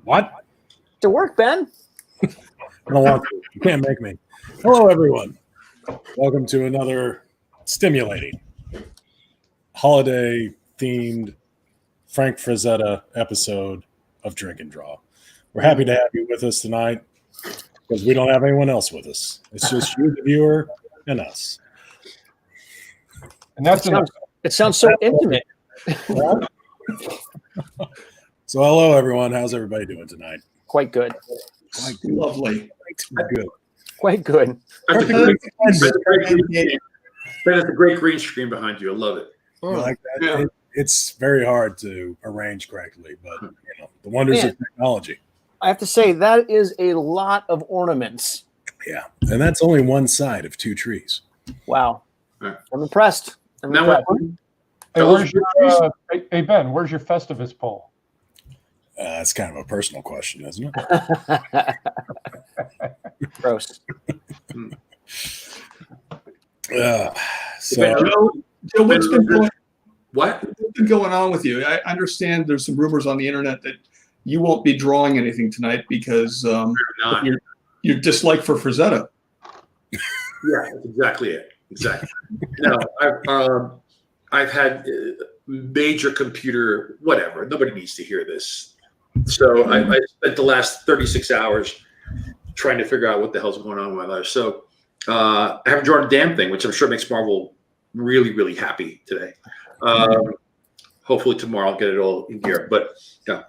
What? To work, Ben. I don't want to. You can't make me. Hello, everyone. Welcome to another stimulating, holiday-themed Frank Frazetta episode of Drink and Draw. We're happy to have you with us tonight because we don't have anyone else with us. It's just you, the viewer, and us. And that's It sounds so intimate. So, hello, everyone. How's everybody doing tonight? Quite good. Lovely. Good. Quite good. That's a great green screen behind you. I love it. You like that? Yeah. It's very hard to arrange correctly, but the wonders of technology. I have to say, that is a lot of ornaments. Yeah, and that's only one side of two trees. Wow. Right. I'm impressed. Now, Hey, Ben, where's your Festivus pole? That's kind of a personal question, isn't it? Gross. Joe, what's been going on with you? I understand there's some rumors on the internet that you won't be drawing anything tonight because your dislike for Frazetta. Yeah, that's exactly it. Exactly. No, I've had major computer whatever. Nobody needs to hear this. So I spent the last 36 hours trying to figure out what the hell's going on in my life. So I haven't drawn a damn thing, which I'm sure makes Marvel really, really happy today. Hopefully tomorrow I'll get it all in gear. But yeah.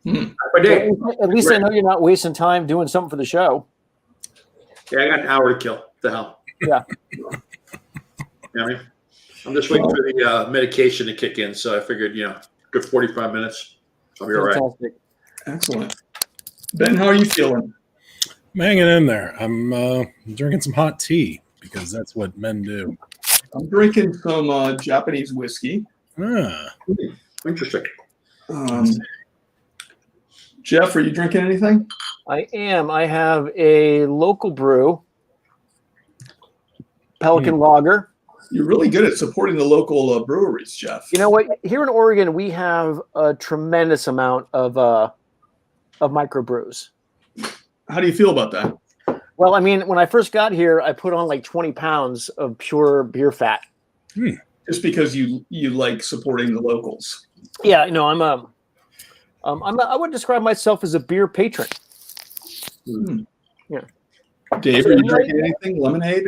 At least I know you're not wasting time doing something for the show. Yeah, I got an hour to kill. What the hell? Yeah. I mean, I'm just waiting for the medication to kick in. So I figured, good 45 minutes. I'll be all right. Fantastic. Excellent. Ben, how are you feeling? I'm hanging in there. I'm drinking some hot tea because that's what men do. I'm drinking some Japanese whiskey. Interesting. Jeff, are you drinking anything? I am. I have a local brew, Pelican Lager. You're really good at supporting the local breweries, Jeff. You know what? Here in Oregon, we have a tremendous amount of microbrews. How do you feel about that? Well, I mean, when I first got here, I put on like 20 pounds of pure beer fat. Just because you like supporting the locals. Yeah, I would describe myself as a beer patron. Yeah. Dave, are you drinking anything? Lemonade?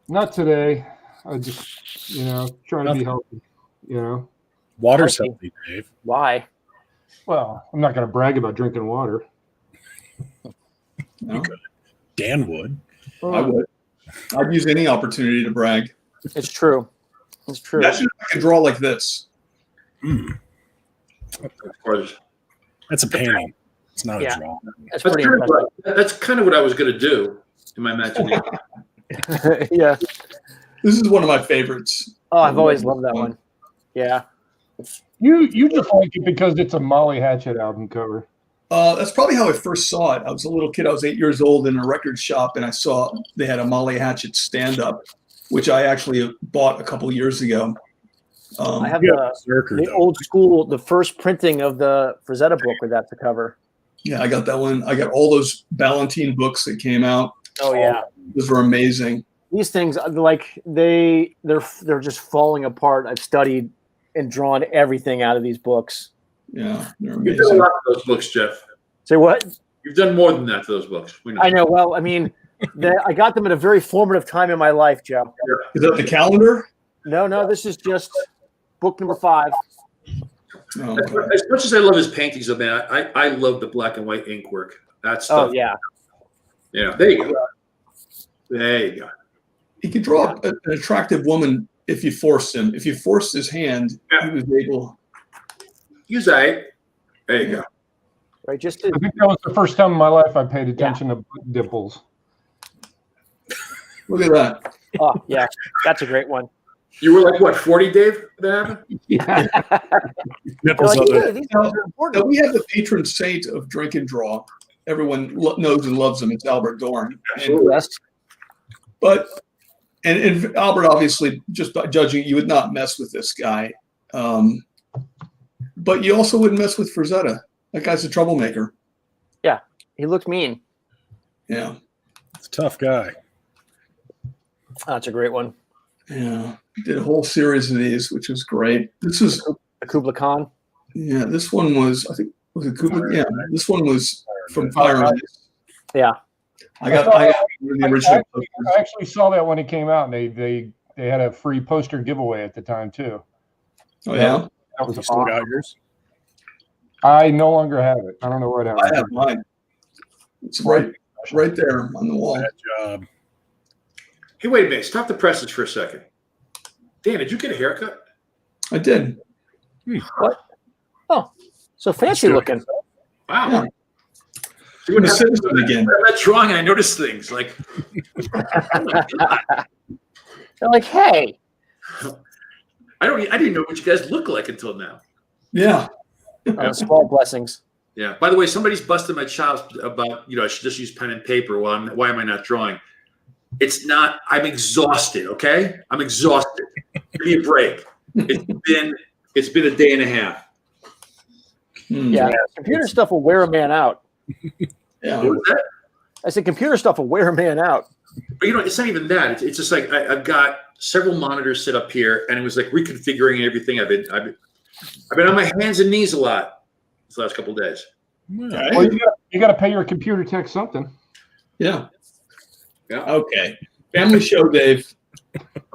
Not today. I just, trying to be healthy, Water's healthy, Dave. Why? Well, I'm not going to brag about drinking water. No. Dan would. I would. I'd use any opportunity to brag. It's true. It's true. Imagine if I could draw like this. Of course. That's a painting. It's not a draw. That's pretty impressive. That's kind of what I was going to do in my imagination. Yeah. This is one of my favorites. Oh, I've always loved that one. Yeah. You just like it because it's a Molly Hatchet album cover. That's probably how I first saw it. I was a little kid. I was 8 years old in a record shop, and I saw they had a Molly Hatchet stand-up, which I actually bought a couple years ago. I have the old school, the first printing of the Frazetta book where that's the cover. Yeah, I got that one. I got all those Ballantine books that came out. Oh yeah, those were amazing. These things, like they're just falling apart. I've studied and drawn everything out of these books. Yeah, they're You've amazing. done a lot of those books, Jeff. Say what? You've done more than that to those books. We know. I know. Well, I mean, I got them at a very formative time in my life, Joe. Is that the calendar? No, this is just book number 5. Oh, okay. As much as I love his paintings, though, man, I love the black and white ink work. That stuff. Oh yeah. Yeah, there you go. There you go. He could draw an attractive woman if you forced him. If you forced his hand, he was able. Use that. There you go. Right. Just I think that was the first time in my life I paid attention to dimples. Look at that. Oh yeah, that's a great one. You were like what, 40, Dave? That happened? Yeah. Nipples Like, of yeah, it. these things are important. Now, we have the patron saint of drink and draw. Everyone knows and loves him. It's Albert Dorn. Yes. But and Albert, obviously, just by judging, you would not mess with this guy. But you also wouldn't mess with Frazetta. That guy's a troublemaker. Yeah, he looked mean. Yeah. It's a tough guy. That's a great one. Yeah. Did a whole series of these, which was great. This was The Kubla Khan. Yeah, this one was, I think, was it Cooper? Yeah, this one was from Fire Eyes. Yeah. I got the original. I actually saw that when it came out, and they had a free poster giveaway at the time too. Oh yeah, That was You still got yours? I no longer have it. I don't know where it I happened. have mine. It's right there on the wall. Bad job. Hey, wait a minute. Stop the presses for a second. Dan, did you get a haircut? I did. What? Oh, so fancy looking. Wow. Yeah. Doing a citizen again. I'm not drawing. I noticed things like. They're like, hey. I didn't know what you guys look like until now. Yeah. Small blessings. Yeah. By the way, somebody's busted my chops about I should just use pen and paper. Why am I not drawing? It's not. I'm exhausted. Okay, I'm exhausted. Give me a break. It's been a day and a half. Yeah, computer stuff will wear a man out. Yeah. What was that? I said computer stuff will wear a man out. But it's not even that. It's just like I've got several monitors set up here, and it was like reconfiguring everything. I've been on my hands and knees a lot these last couple of days. Okay. Well, you got to pay your computer tech something. Yeah. Yeah. Okay. Family show, Dave.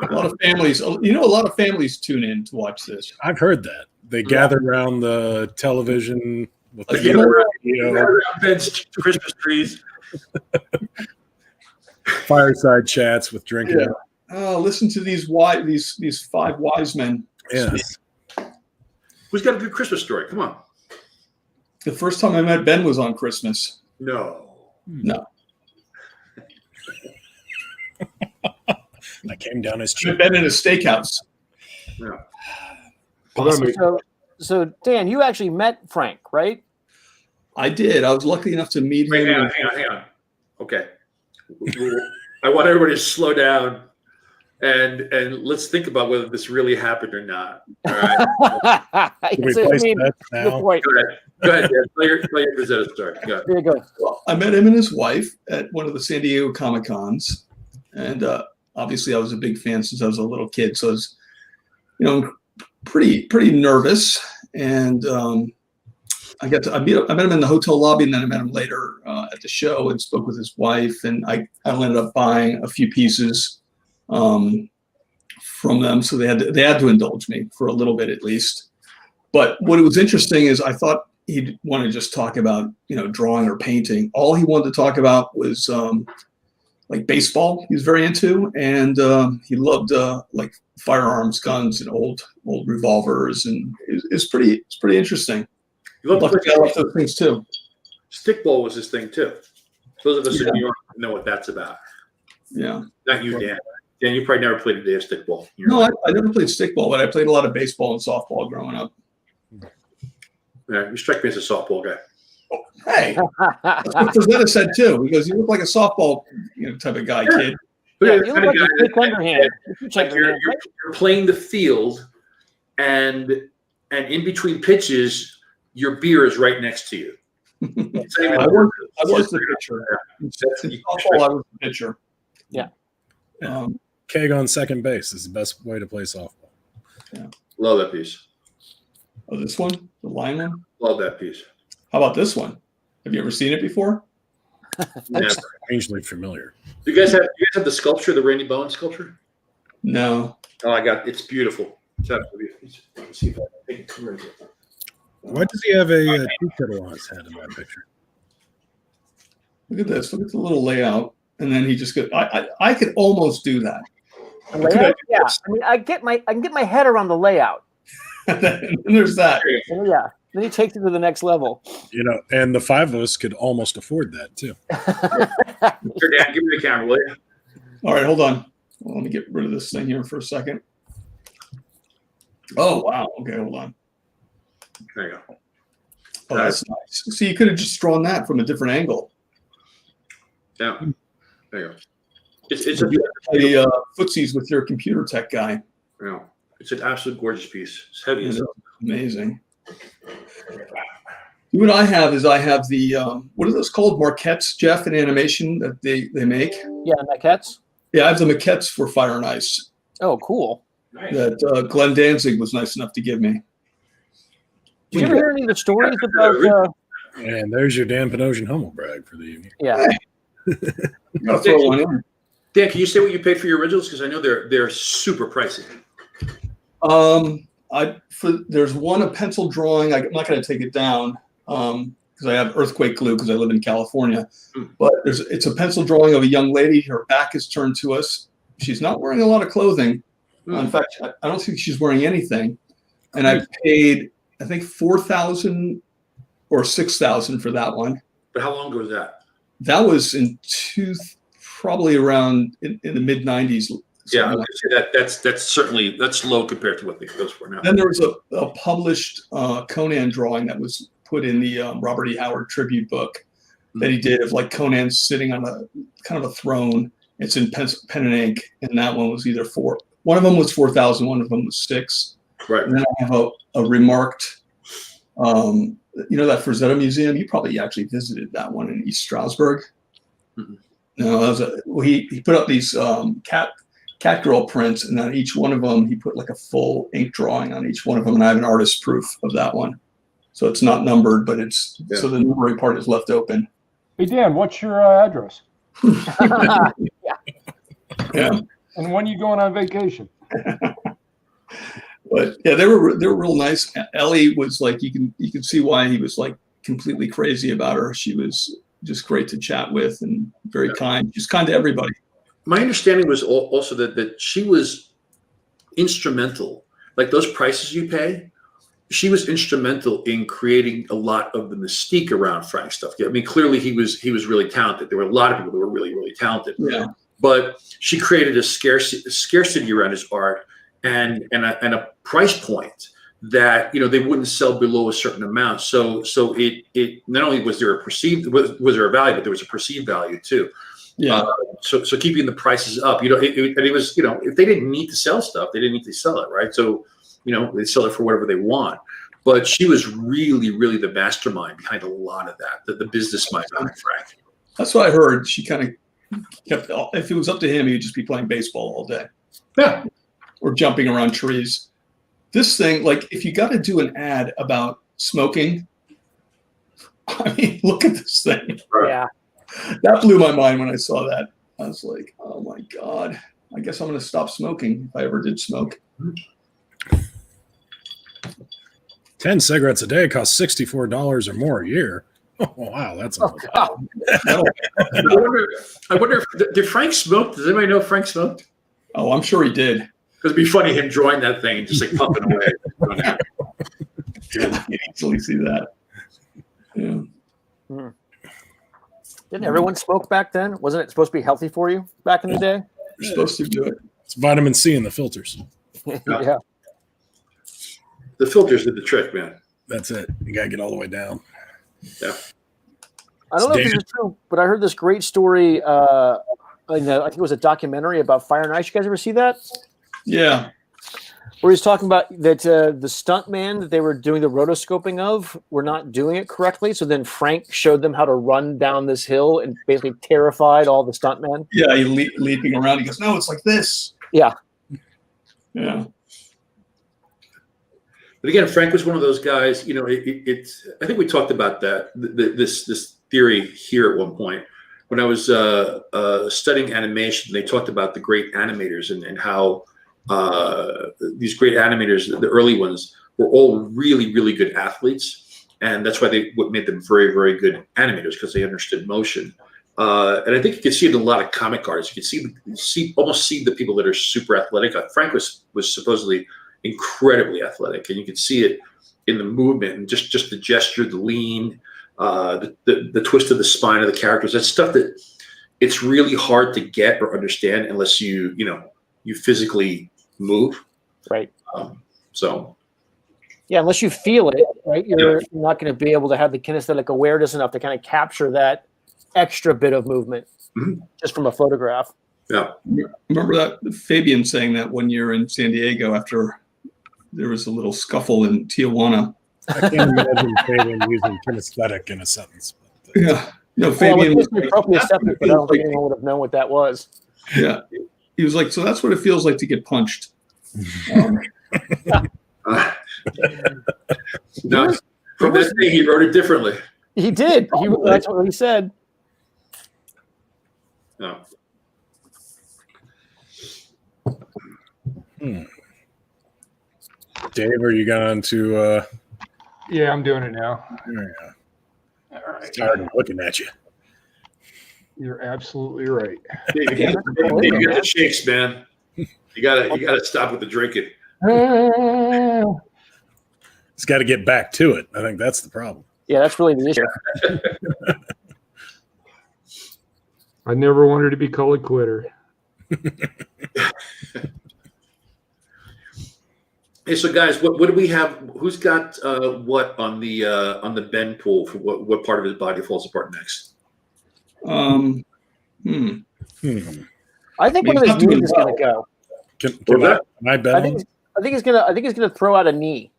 A lot of families. A lot of families tune in to watch this. I've heard that. They gather around the television with the Beds, Christmas trees. fireside chats with drinking. Yeah. Oh, listen to these five wise men. Yes. Who's got a good Christmas story? Come on. The first time I met Ben was on Christmas. No. No. I came down his I met chin. Ben in a steakhouse. No. So Dan, you actually met Frank, right? I did. I was lucky enough to meet Wait, him. hang on. Okay. I want everybody to slow down and let's think about whether this really happened or not. All right. Can we place bets good now? point. Go ahead. Dan. Play your Frazetta story. Go ahead. There you go. Well, I met him and his wife at one of the San Diego Comic Cons, and obviously I was a big fan since I was a little kid, so I was, pretty nervous. And I met him in the hotel lobby, and then I met him later at the show and spoke with his wife, and I ended up buying a few pieces from them, so they had to indulge me for a little bit at least. But what was interesting is I thought he'd want to just talk about drawing or painting. All he wanted to talk about was like baseball. He was very into, and he loved like firearms, guns, and old revolvers, and it's pretty interesting. You love Luckily, I love those things too. Stickball was his thing too. Those of us in New York know what that's about. Yeah. Not you, Dan. Dan, you probably never played a day of stickball. No, I never played stickball, but I played a lot of baseball and softball growing up. Yeah, you strike me as a softball guy. Hey, that's what Frazetta said too. He goes, "You look like a softball, type of guy, kid." Yeah, you look like a quick underhand. Like you're playing the field, and in between pitches, your beer is right next to you. I was the pitcher. In softball, I was the pitcher. Yeah. Keg on second base is the best way to play softball. Yeah. Love that piece. Oh, this one, the line one. Love that piece. How about this one? Have you ever seen it before? Never. Strangely familiar. Do you guys have the sculpture, the Randy Bowen sculpture? No. Oh, it's beautiful. It's absolutely beautiful. Let's see if I can cover it. Why does he have a tea kettle on his head in that picture? Look at this. Look at the little layout, and then he just goes. I could almost do that. The layout? Yeah. I mean, I can get my head around the layout. And there's that. Yeah. Then he takes it to the next level. And the five of us could almost afford that too. Sure, Dan, give me the camera, will you? All right, hold on. Well, let me get rid of this thing here for a second. Oh wow. Okay, hold on. There you go. Oh, that's nice. See, you could have just drawn that from a different angle. Yeah. There you go. It's You play footsies with your computer tech guy. it's an absolute gorgeous piece. It's heavy as hell. Amazing. What I have is I have the what are those called? Marquettes, Jeff, in animation that they make. Yeah, maquettes. Yeah, I have the maquettes for Fire and Ice Oh, cool. that Glenn Danzig was nice enough to give me. Did you ever hear any of the stories about? And there's your Dan Panosian humble brag for the evening. Yeah. You gotta throw one in. Dan, can you say what you paid for your originals? Because I know they're super pricey. There's one a pencil drawing. I'm not going to take it down because I have earthquake glue because I live in California. But it's a pencil drawing of a young lady. Her back is turned to us. She's not wearing a lot of clothing. In fact, I don't think she's wearing anything. And I paid, I think, $4,000 or $6,000 for that one. But how long ago was that? That was probably around in the mid '90s. Yeah, I would say that's certainly low compared to what they goes for now. Then there was a published Conan drawing that was put in the Robert E. Howard tribute book that he did of like Conan sitting on a kind of a throne. It's in pen and ink, and that one was either one of them was 4,000, one of them was 6. Right. And then I have a remarked, that Frazetta Museum. You probably actually visited that one in East Stroudsburg. Mm-hmm. No, that was he put up these cat girl prints, and on each one of them he put like a full ink drawing on each one of them, and I have an artist proof of that one. So it's not numbered, but so the numbering part is left open. Hey Dan, what's your address? Yeah. And when are you going on vacation? But yeah, they were real nice. Ellie was like, you can see why he was like completely crazy about her. She was just great to chat with and very kind. She's kind to everybody. My understanding was also that she was instrumental. Like those prices you pay, she was instrumental in creating a lot of the mystique around Frank stuff. I mean, clearly he was really talented. There were a lot of people that were really, really talented. Yeah. But she created a scarcity around his art and a price point that they wouldn't sell below a certain amount. So it not only was there a value, but there was a perceived value too. Yeah. So keeping the prices up, and it was if they didn't need to sell stuff, they didn't need to sell it, right? So they sell it for whatever they want. But she was really, really the mastermind behind a lot of that, the business mind behind Frank. That's what I heard. She kind of kept. If it was up to him, he'd just be playing baseball all day. Yeah. Or jumping around trees. This thing, like, if you got to do an ad about smoking, I mean, look at this thing. Right. Yeah. That blew my mind when I saw that. I was like, oh my God, I guess I'm going to stop smoking if I ever did smoke. 10 cigarettes a day cost $64 or more a year. Oh, wow, that's a lot. I wonder if did Frank smoke? Does anybody know if Frank smoked? Oh, I'm sure he did. Because it'd be funny him drawing that thing and just like pumping away. You can easily see that. Yeah. Didn't everyone smoke back then? Wasn't it supposed to be healthy for you back in the day? You're supposed to do it. It's vitamin C in the filters. Yeah. The filters did the trick, man. That's it. You got to get all the way down. Yeah. I don't know if this is true, but I heard this great story. I think it was a documentary about Fire and Ice. You guys ever see that? Yeah. Where he's talking about that the stuntman that they were doing the rotoscoping of were not doing it correctly. So then Frank showed them how to run down this hill and basically terrified all the stuntmen. Yeah, he leaping around. He goes, no, it's like this. Yeah. Yeah. But again, Frank was one of those guys. It's. I think we talked about that this theory here at one point when I was studying animation. They talked about the great animators and how these great animators, the early ones, were all really, really good athletes, and that's why what made them very, very good animators because they understood motion. And I think you can see it in a lot of comic artists. You can almost see the people that are super athletic. Frank was supposedly incredibly athletic, and you can see it in the movement and just the gesture, the lean, the twist of the spine of the characters. That's stuff that it's really hard to get or understand unless you physically move. Right. Yeah, unless you feel it, right? You're not going to be able to have the kinesthetic awareness enough to kind of capture that extra bit of movement just from a photograph. Yeah. Remember that Fabian saying that one year in San Diego after there was a little scuffle in Tijuana I can't imagine Fabian using kinesthetic in a sentence. Yeah. No, Well, Fabian it's was an like, appropriate "That's what subject, it but I don't feels think like." anyone would have known what that was. Yeah. He was like, so that's what it feels like to get punched. No, from that day, he wrote it differently. He did. That's what he said. No. Dave, are you going to? Yeah, I'm doing it now. Yeah. All right. Tired of looking at you. You're absolutely right. Dave, you got the shakes, man. You gotta stop with the drinking. It's got to get back to it. I think that's the problem. Yeah, that's really the issue. I never wanted to be called a quitter. Hey, so guys, what do we have? Who's got what on the bend pool for what part of his body falls apart next? I think one of his knees is going to go. Can I bet I on? think he's gonna throw out a knee.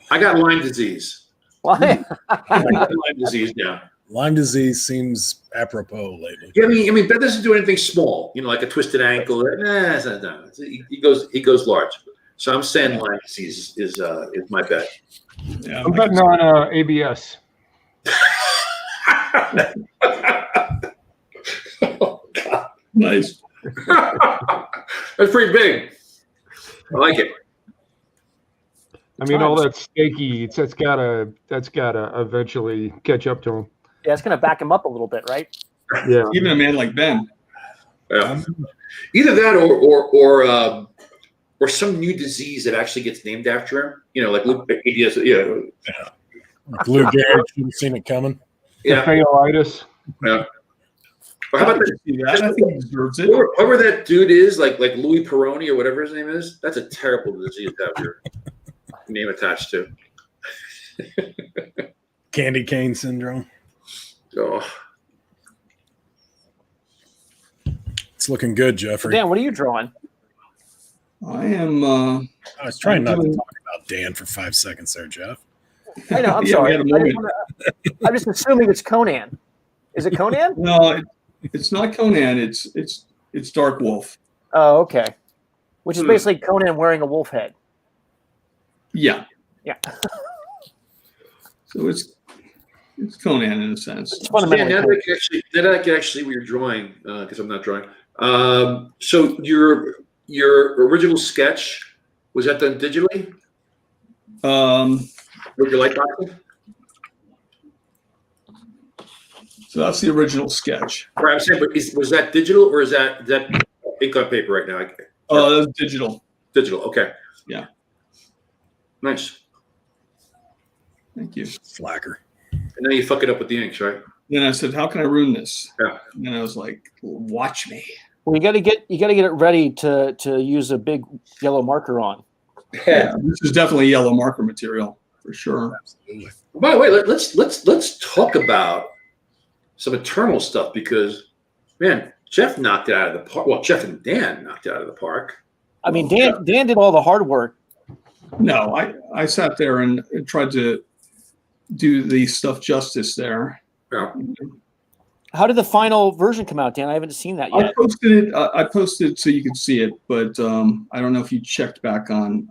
I got Lyme disease. Why? I got Lyme disease down. Lyme disease seems apropos lately. Yeah, I mean, Ben doesn't do anything small. Like a twisted ankle. Nah, it's not done. He goes large. So I'm saying Lyme disease is my bet. Yeah, I'm betting on ABS. Oh, God. nice. That's pretty big. I like it. I mean, all that steak he eats, that's gotta eventually catch up to him. Yeah, it's gonna back him up a little bit, right? Yeah. Even a man like Ben. Yeah. Either that or some new disease that actually gets named after him. Like ADS. Yeah. Like Lou Gehrig, should have seen it coming. Yeah. Failitis. Yeah. Or how about that? I think he deserves it. Whoever that dude is, like Louis Peroni or whatever his name is, that's a terrible disease to have your name attached to. Candy cane syndrome. Oh. It's looking good, Jeffrey. Dan, what are you drawing? I am. I was trying not to talk about Dan for 5 seconds there, Jeff. I know. I'm Yeah, sorry. we had a moment. I'm just assuming it's Conan. Is it Conan? No, it's not Conan. It's Dark Wolf. Oh, okay. Which is basically Conan wearing a wolf head. Yeah. Yeah. So it's Conan in a sense. It's Yeah, fundamentally now Conan. that I can actually what you're drawing, because I'm not drawing. So your original sketch, was that done digitally? With your light boxing? So that's the original sketch. Right, I'm saying, but was that digital or is that ink on paper right now? That's digital. Digital, okay. Yeah. Nice. Thank you. Slacker. And now you fuck it up with the inks, right? Then I said, "How can I ruin this?" Yeah. And then I was like, "Watch me." Well, you got to get it ready to use a big yellow marker on. Yeah, this is definitely yellow marker material for sure. Absolutely. By the way, let's talk about some Eternal stuff because, man, Jeff knocked it out of the park. Well, Jeff and Dan knocked it out of the park. I mean, Dan did all the hard work. No, I sat there and tried to do the stuff justice there. Yeah. How did the final version come out, Dan? I haven't seen that I yet. posted it. I posted it so you could see it, but I don't know if you checked back on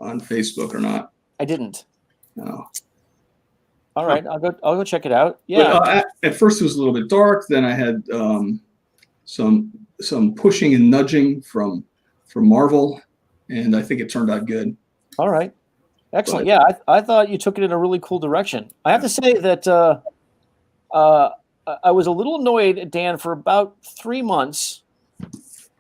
Facebook or not. I didn't. No. All right, I'll go check it out. Yeah. But, at first it was a little bit dark. Then I had some pushing and nudging from Marvel, and I think it turned out good. All right. Excellent. Yeah, I thought you took it in a really cool direction. I have to say that I was a little annoyed at Dan for about 3 months.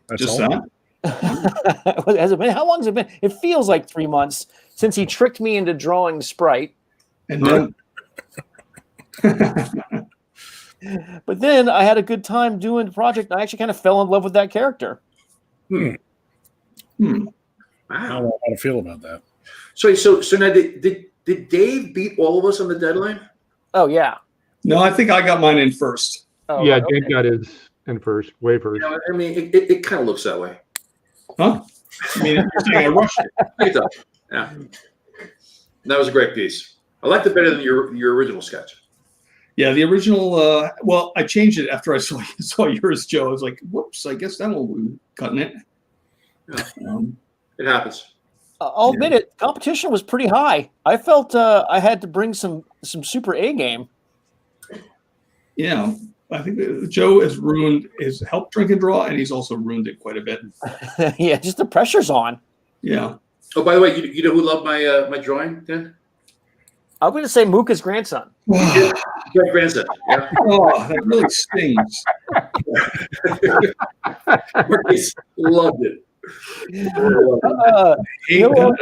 That's Just all. that. Has it been? How long has it been? It feels like 3 months since he tricked me into drawing Sprite. And then But then I had a good time doing the project. And I actually kind of fell in love with that character. I don't Wow. know how to feel about that. So now did Dave beat all of us on the deadline? Oh yeah. no, I think I got mine in first. Oh, Yeah, okay. Dan got his in first, way first. I mean, it kind of looks that way. Huh? I mean, you're saying I rushed it. It does. Yeah. That was a great piece. I liked it better than your original sketch. Yeah, the original. Well, I changed it after I saw yours, Joe. I was like, "Whoops! I guess that will be cutting it." Yeah. It happens. I'll admit it. Competition was pretty high. I felt I had to bring some super A game. Yeah, I think that Joe has helped Drink and Draw, and he's also ruined it quite a bit. Yeah, just the pressure's on. Yeah. Oh, by the way, you know who loved my my drawing, Dan? I'm going to say Mooka's grandson. Great grandson. Yeah. Oh, that really stings. Marcus loved it.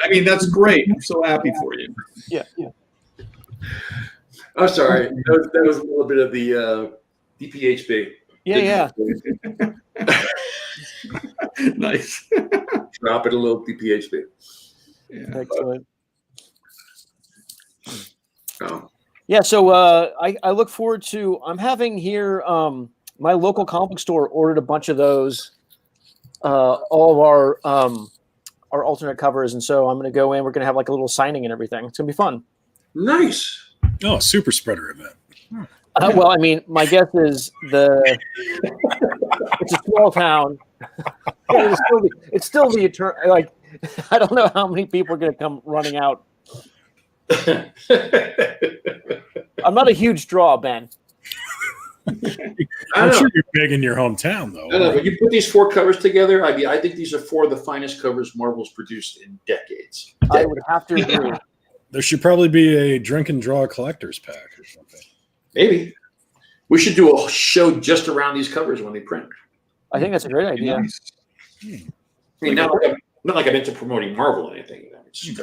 I mean, that's great. I'm so happy for you. Yeah. I'm sorry. That was a little bit of the DPHB. Yeah. Nice. Drop it a little DPHB. Yeah. Excellent. Oh. Yeah, so I look forward to. I'm having here. My local comic store ordered a bunch of those. All of our alternate covers, and so I'm going to go in. We're going to have like a little signing and everything. It's going to be fun. Nice. Oh, super spreader event. Well, I mean, my guess is it's a small town. It's still the eternal. Like, I don't know how many people are going to come running out. I'm not a huge draw, Ben. I'm sure you're big in your hometown, though. No, when you put these 4 covers together, I mean, I think these are 4 of the finest covers Marvel's produced in decades. I would have to agree. There should probably be a Drink and Draw collector's pack or something. Maybe we should do a show just around these covers when they print. I think that's a great idea. Nice. I mean, not like I'm into promoting Marvel or anything. It's just,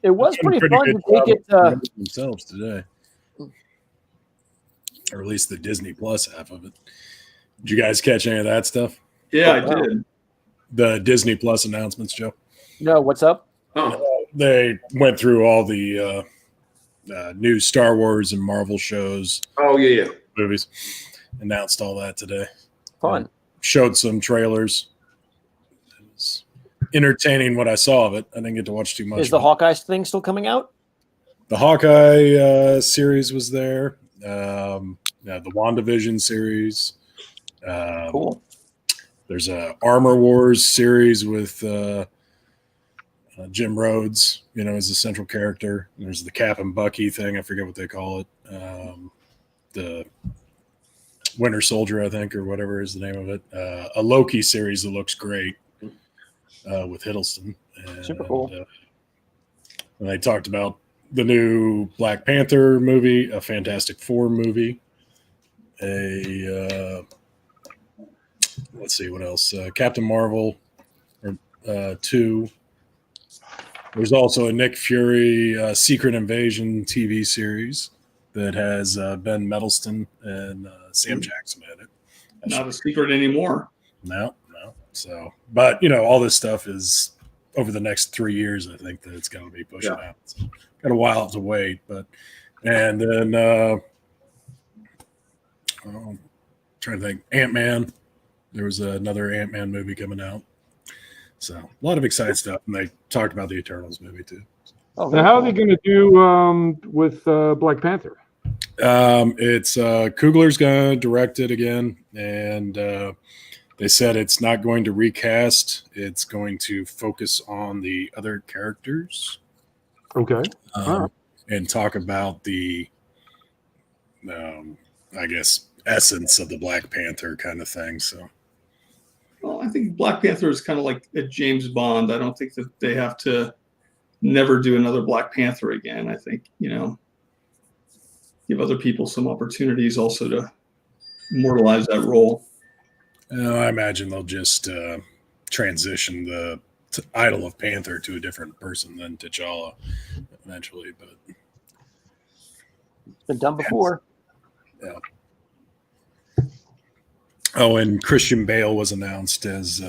It was pretty fun to take it. Themselves today, or at least the Disney Plus half of it. Did you guys catch any of that stuff? Yeah, I did. The Disney Plus announcements, Joe. No, what's up? They went through all the new Star Wars and Marvel shows. Oh yeah, movies. Announced all that today. Fun. Showed some trailers. It was entertaining what I saw of it. I didn't get to watch too much. Is the Hawkeye thing still coming out? The Hawkeye series was there. The WandaVision series. Cool. There's a Armor Wars series with Jim Rhodes, as the central character. There's the Cap and Bucky thing. I forget what they call it. The Winter Soldier, I think, or whatever is the name of it. A Loki series that looks great with Hiddleston. Super cool. And they talked about the new Black Panther movie, a Fantastic Four movie, let's see what else. Captain Marvel 2. There's also a Nick Fury Secret Invasion TV series that has Ben Mendelsohn and Sam Jackson in it. Not a secret anymore. No. So, but all this stuff is over the next 3 years. I think that it's going to be pushing out. So, got a while to wait, and then trying to think, Ant-Man. There was another Ant-Man movie coming out. So a lot of exciting stuff, and they talked about the Eternals movie too. Oh, now how are they going to do with Black Panther? It's Coogler's going to direct it again, and they said it's not going to recast. It's going to focus on the other characters. Okay. And talk about the, I guess, essence of the Black Panther kind of thing. So. Well, I think Black Panther is kind of like a James Bond. I don't think that they have to never do another Black Panther again. I think, give other people some opportunities also to immortalize that role. I imagine they'll just transition the idol of Panther to a different person than T'Challa eventually. But it's been done before. Yeah. Oh, and Christian Bale was announced as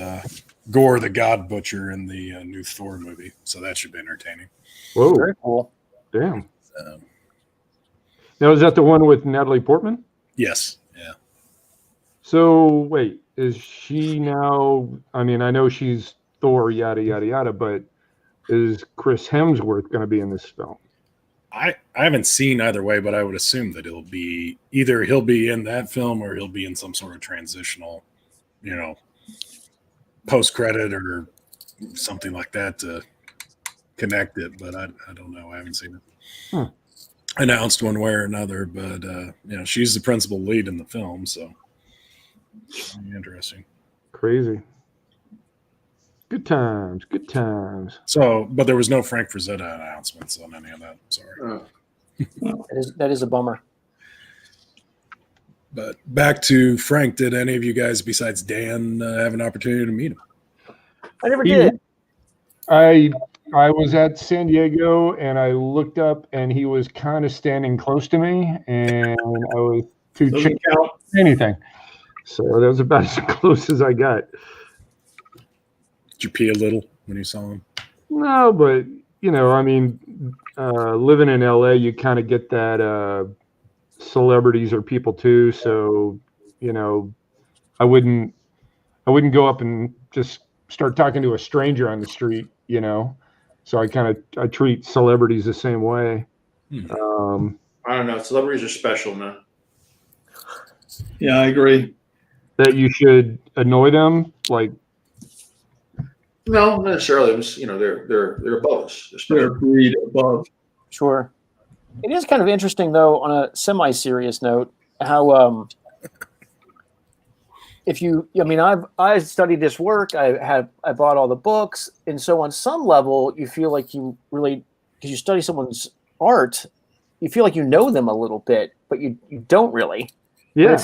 Gore the God Butcher in the new Thor movie, so that should be entertaining. Whoa, very cool! Damn. Now, is that the one with Natalie Portman? Yes. Yeah. So wait, is she now? I mean, I know she's Thor, yada yada yada, but is Chris Hemsworth going to be in this film? I haven't seen either way, but I would assume that he'll be in that film or he'll be in some sort of transitional, post credit or something like that to connect it. But I don't know. I haven't seen it announced one way or another. But she's the principal lead in the film, so interesting. Crazy. Good times. So, but there was no Frank Frazetta announcements on any of that. Sorry. That is a bummer. But back to Frank. Did any of you guys, besides Dan, have an opportunity to meet him? I never did. I was at San Diego and I looked up and he was kind of standing close to me and I was too chicken to say anything. So that was about as close as I got. Did you pee a little when you saw him? No, but living in LA, you kind of get that celebrities are people too. So, I wouldn't go up and just start talking to a stranger on the street, So I treat celebrities the same way. I don't know. Celebrities are special, man. Yeah, I agree. That you should annoy them, like. No, not necessarily. They're above us. They're breed above. Sure. It is kind of interesting, though, on a semi-serious note, how I studied this work. I bought all the books, and so on some level, you feel like you really, because you study someone's art, you feel like you know them a little bit, but you don't really. Yeah,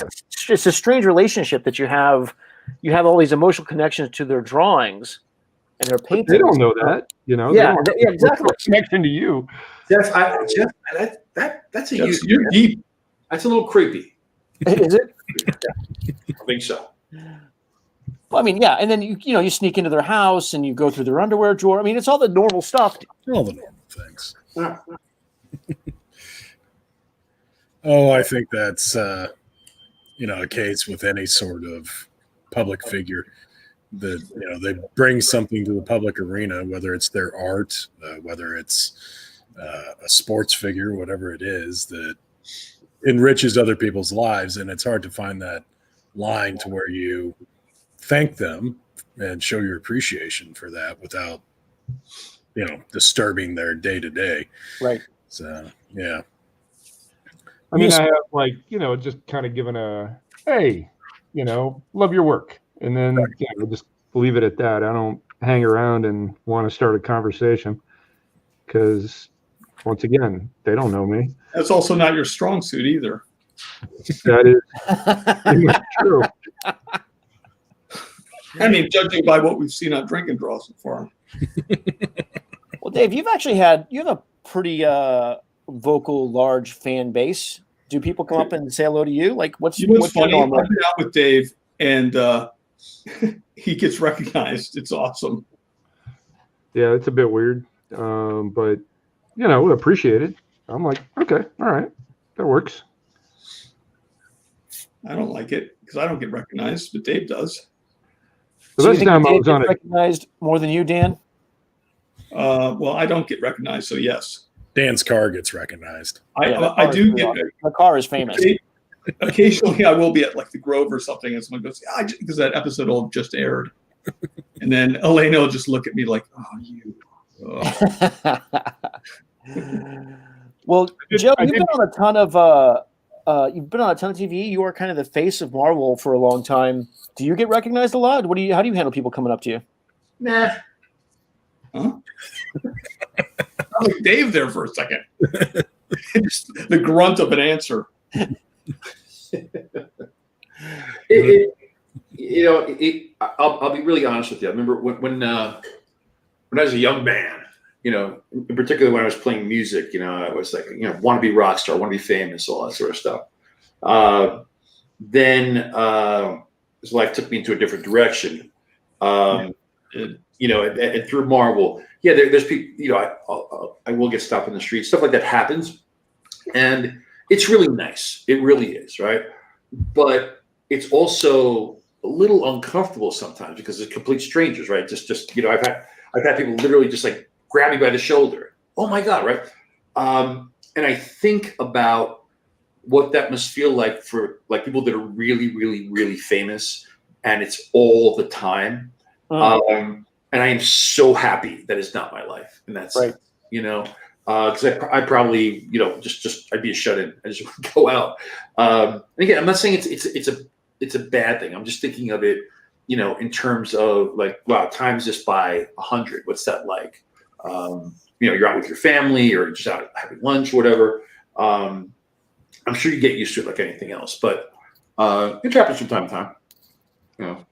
it's a strange relationship that you have. You have all these emotional connections to their drawings. And their paintings. They don't know that, Yeah, exactly. Connection to you, Jeff. That's a huge. You're deep. That's a little creepy. Is it? I think so. Well, yeah, and then you sneak into their house and you go through their underwear drawer. It's all the normal stuff. All the normal things. I think that's a case with any sort of public figure. That they bring something to the public arena, whether it's their art, whether it's a sports figure, whatever it is, that enriches other people's lives, and it's hard to find that line to where you thank them and show your appreciation for that without disturbing their day to day. Right. So yeah. I have just kind of given a hey, love your work. And then just leave it at that. I don't hang around and want to start a conversation because, once again, they don't know me. That's also not your strong suit either. That is true. Judging by what we've seen on Drink and Draw so far. Well, Dave, you have a pretty vocal, large fan base. Do people come up and say hello to you? Like, what's funny? your normal? I've been out with Dave, and he gets recognized. It's awesome. Yeah, it's a bit weird, but we appreciate it. I'm like, okay, all right, that works. I don't like it because I don't get recognized, but Dave does. The best time I was on it, recognized more than you, Dan. Well, I don't get recognized, so yes. Dan's car gets recognized. I do get. The car is famous. Occasionally, I will be at the Grove or something, and someone goes, because that episode just aired. And then Elena will just look at me like, oh, you. Oh. Well, Joe, you've been on a ton of TV. You are kind of the face of Marvel for a long time. Do you get recognized a lot? How do you handle people coming up to you? Nah. Huh? I was like Dave there for a second. Just the grunt of an answer. I'll be really honest with you. I remember when I was a young man, in particular when I was playing music, I was like, want to be rock star, want to be famous, all that sort of stuff. Then life took me into a different direction. And through Marvel, there's people, I will get stopped in the street, stuff like that happens. And it's really nice. It really is, right? But it's also a little uncomfortable sometimes because it's complete strangers, right? Just I've had people literally just like grab me by the shoulder. Oh my God, right? And I think about what that must feel like for like people that are really, really, really famous, and it's all the time. And I am so happy that it's not my life, and that's right. Because I probably just I'd be a shut-in. I just would go out. And again, I'm not saying it's a bad thing. I'm just thinking of it, in terms of like, wow, times this by 100. What's that like? You're out with your family or just out having lunch, or whatever. I'm sure you get used to it like anything else, but it happens from time to time.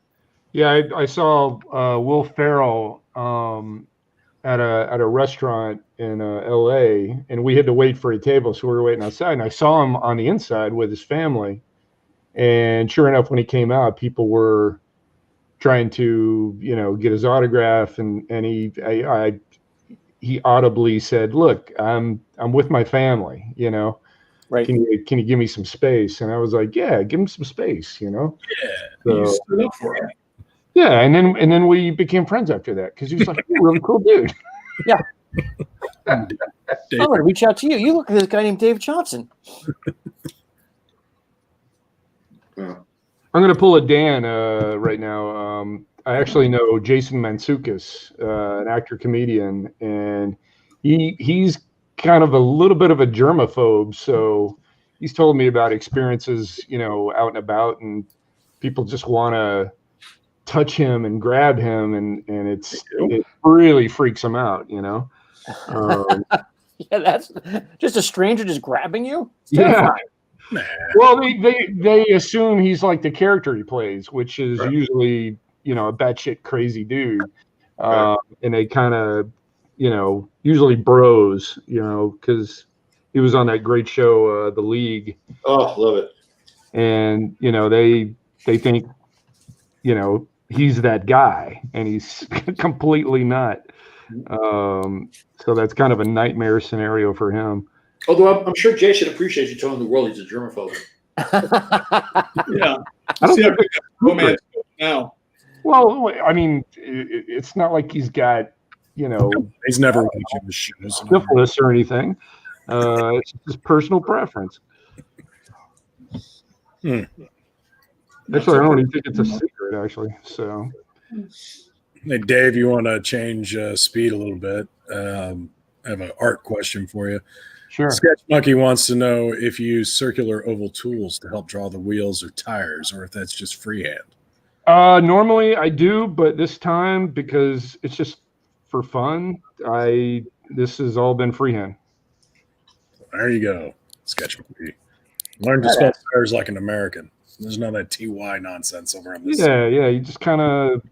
Yeah, I saw Will Ferrell at a restaurant in L.A. and we had to wait for a table, so we were waiting outside. And I saw him on the inside with his family, and sure enough, when he came out, people were trying to get his autograph, and he audibly said, "Look, I'm with my family, Right. Can you give me some space?" And I was like, "Yeah, give him some space, Yeah, So, you stood up for it. yeah, and then we became friends after that because he was like, "You're a really cool dude." Yeah. I'm going to reach out to you. You look at this guy named Dave Johnson. I'm going to pull a Dan right now. I actually know Jason Mantzoukas, an actor comedian, and he's kind of a little bit of a germaphobe. So he's told me about experiences, out and about, and people just want to touch him and grab him, and it really freaks him out, Yeah, that's just a stranger just grabbing you. It's Yeah. terrifying. Nah. Well, they assume he's like the character he plays, which is usually a batshit crazy dude, and they kind of usually bros, because he was on that great show, The League. Oh, love it. And they think he's that guy, and he's completely not. So that's kind of a nightmare scenario for him. Although I'm sure Jay should appreciate you telling the world he's a germaphobe. Yeah. I don't See, think I picked up romance now. Well, I mean, it's not like he's got He's never watching the shows. syphilis or anything. It's just personal preference. Actually, I don't even think it's a secret, actually. So, Hey, Dave, you want to change speed a little bit? I have an art question for you. sure. Sketch Monkey wants to know if you use circular oval tools to help draw the wheels or tires, or if that's just freehand. Normally I do, but this time, because it's just for fun, this has all been freehand. There you go, Sketch Monkey. Learn to spell tires like an American. There's none of that TY nonsense over on this. Yeah, you just kind of,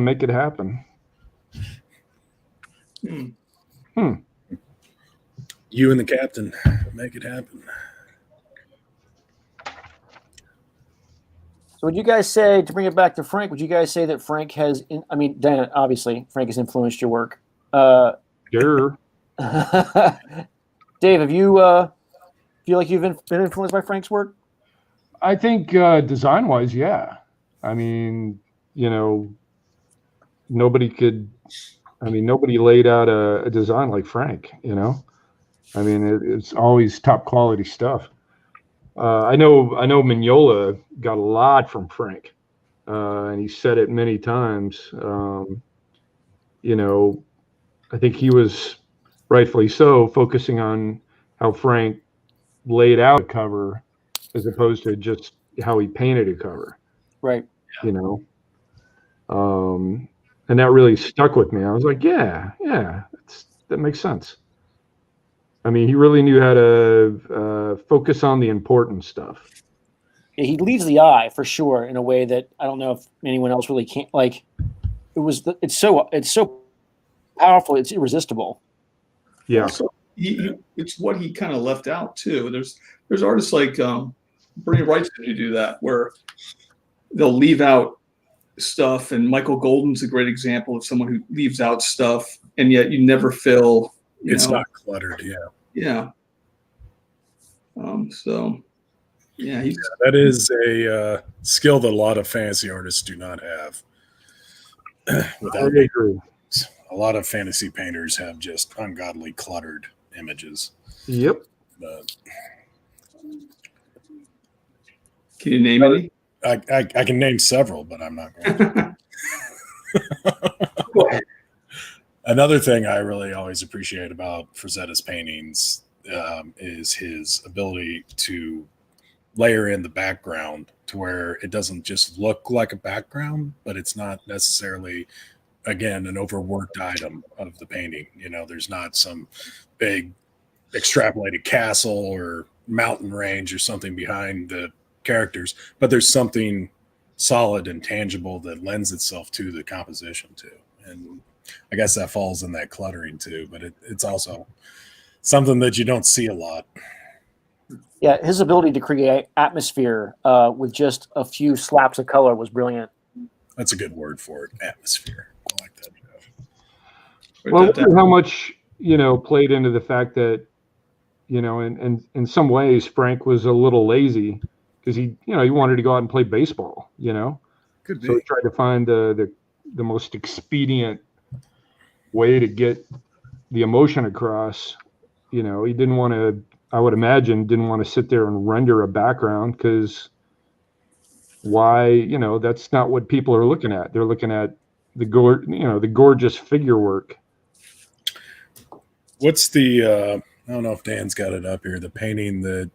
make it happen. You and the captain make it happen. So would you guys say, to bring it back to Frank, would you guys say that Frank has, Dan, obviously, Frank has influenced your work. Sure. Dave, have you feel like you've been influenced by Frank's work? I think design-wise, yeah. I mean, nobody laid out a design like Frank, I mean, it's always top quality stuff. I know Mignola got a lot from Frank, and he said it many times. I think he was rightfully so focusing on how Frank laid out a cover as opposed to just how he painted a cover. Right. And that really stuck with me. I was like, yeah, that makes sense. I mean, he really knew how to focus on the important stuff. Yeah, he leaves the eye for sure in a way that I don't know if anyone else really can. Like, it's so powerful. It's irresistible. Yeah. Also, it's what he kind of left out too. There's artists like Bernie Wright's going to do that, where they'll leave out stuff, and Michael Golden's a great example of someone who leaves out stuff, and yet you never feel. It's not cluttered, Yeah. So, yeah, that is a skill that a lot of fancy artists do not have. I agree. a lot of fantasy painters have just ungodly cluttered images. Yep. But Can you name any? I can name several, but I'm not going to. Another thing I really always appreciate about Frazetta's paintings is his ability to layer in the background to where it doesn't just look like a background, but it's not necessarily, again, an overworked item of the painting. You know, there's not some big extrapolated castle or mountain range or something behind the characters, but there's something solid and tangible that lends itself to the composition too. And I guess that falls in that cluttering too, but it's also something that you don't see a lot. Yeah, his ability to create atmosphere with just a few slaps of color was brilliant. That's a good word for it, atmosphere. I like that, Jeff. Well, I wonder how much, played into the fact that, in some ways, Frank was a little lazy because he wanted to go out and play baseball, Could be. So he tried to find the most expedient way to get the emotion across. He didn't want to, I would imagine, didn't want to sit there and render a background because why, that's not what people are looking at. They're looking at the gorgeous figure work. What's the, I don't know if Dan's got it up here, the painting that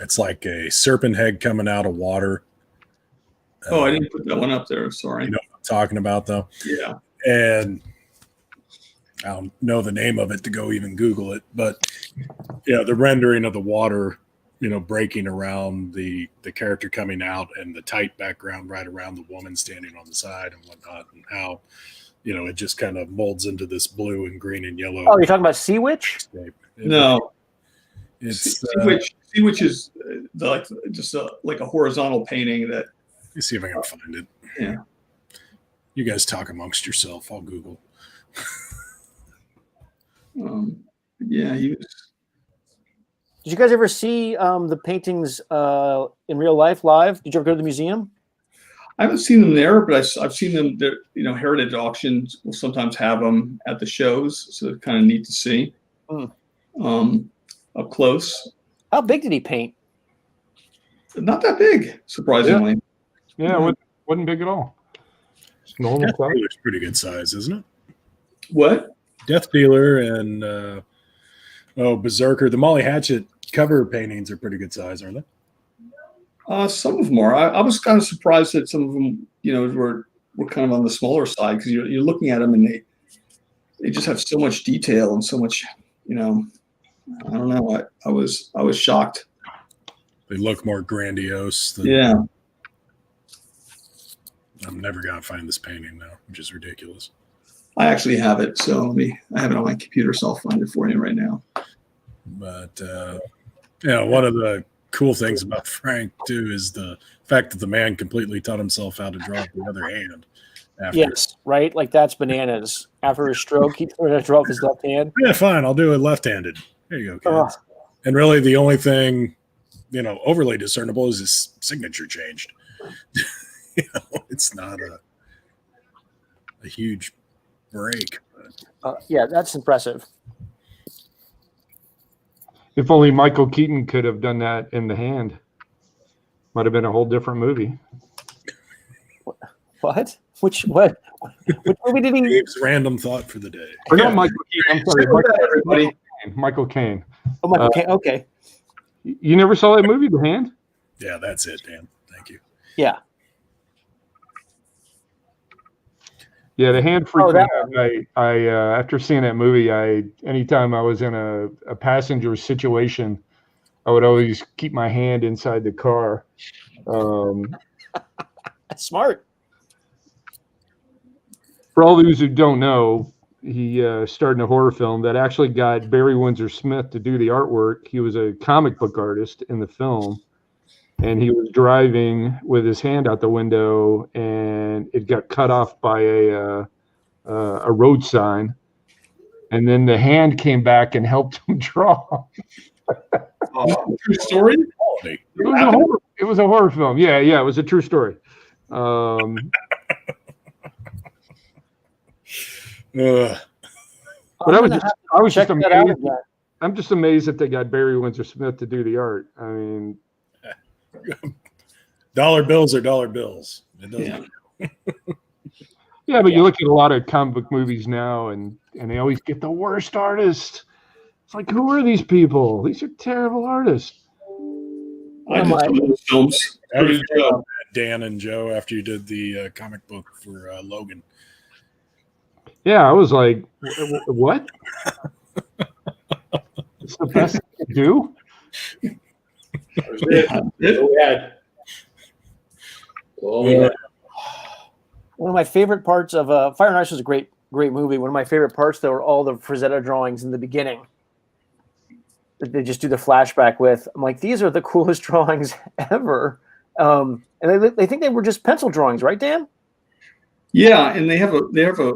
it's like a serpent head coming out of water. Oh, I didn't put that one up there. Sorry. You know what I'm talking about, though? Yeah. And I don't know the name of it to go even Google it, but yeah, the rendering of the water, breaking around the character coming out and the tight background right around the woman standing on the side and whatnot, and how, it just kind of molds into this blue and green and yellow. Oh, you're talking about Sea Witch? No. It's Sea Witch is like a horizontal painting that. Let me see if I can find it. Yeah. You guys talk amongst yourself. I'll Google. Yeah, he was. Did you guys ever see the paintings in real life live? Did you ever go to the museum? I haven't seen them there, but I've seen them there. Heritage auctions will sometimes have them at the shows, so it's kind of neat to see up close. How big did he paint? Not that big, surprisingly. Yeah, it wasn't big at all. Normal Death size. Dealer's pretty good size, isn't it? What? Death Dealer and Berserker. The Molly Hatchet cover paintings are pretty good size, aren't they? Some of them are. I was kind of surprised that some of them, were kind of on the smaller side because you're looking at them and they just have so much detail and so much, I don't know. I was shocked. They look more grandiose. Yeah. I'm never gonna find this painting now, which is ridiculous. I actually have it, so I have it on my computer, so I'll find it for you right now. But one of the cool things about Frank too is the fact that the man completely taught himself how to draw with the other hand. Yes, right? Like that's bananas. After his stroke, he learned how to draw with his left hand. Yeah, fine. I'll do it left-handed. There you go, kids. And really the only thing, overly discernible is his signature changed. It's not a huge break. Yeah, that's impressive. If only Michael Keaton could have done that in The Hand. Might have been a whole different movie. What? Which movie did he? Dave's random thought for the day. Or not Michael Keaton. I'm sorry. Everybody. Michael Caine. Oh, Michael Caine. Okay. You never saw that movie, The Hand? Yeah, that's it, Dan. Thank you. Yeah. Yeah, The Hand freaked that me out. I after seeing that movie, anytime I was in a passenger situation, I would always keep my hand inside the car. That's smart. For all those who don't know, he starred in a horror film that actually got Barry Windsor Smith to do the artwork. He was a comic book artist in the film, and he was driving with his hand out the window, and it got cut off by a road sign. And then the hand came back and helped him draw. True story? It was a horror film. Yeah, it was a true story. But I was just check that out amazed. again. I'm just amazed that they got Barry Windsor Smith to do the art. I mean, dollar bills are dollar bills. It doesn't. Yeah, but you look at a lot of comic book movies now, and they always get the worst artists. It's like, who are these people? These are terrible artists. I did some of those films. How do you feel about that, Dan and Joe, after you did the comic book for Logan? Yeah, I was like, what? It's the best thing to do? That was it. That's all we had. All we had. One of my favorite parts of Fire and Ice was a great movie. One of my favorite parts, though, are all the Frazetta drawings in the beginning that they just do the flashback with. I'm like, these are the coolest drawings ever. And they think they were just pencil drawings, right, Dan? Yeah, and they have a.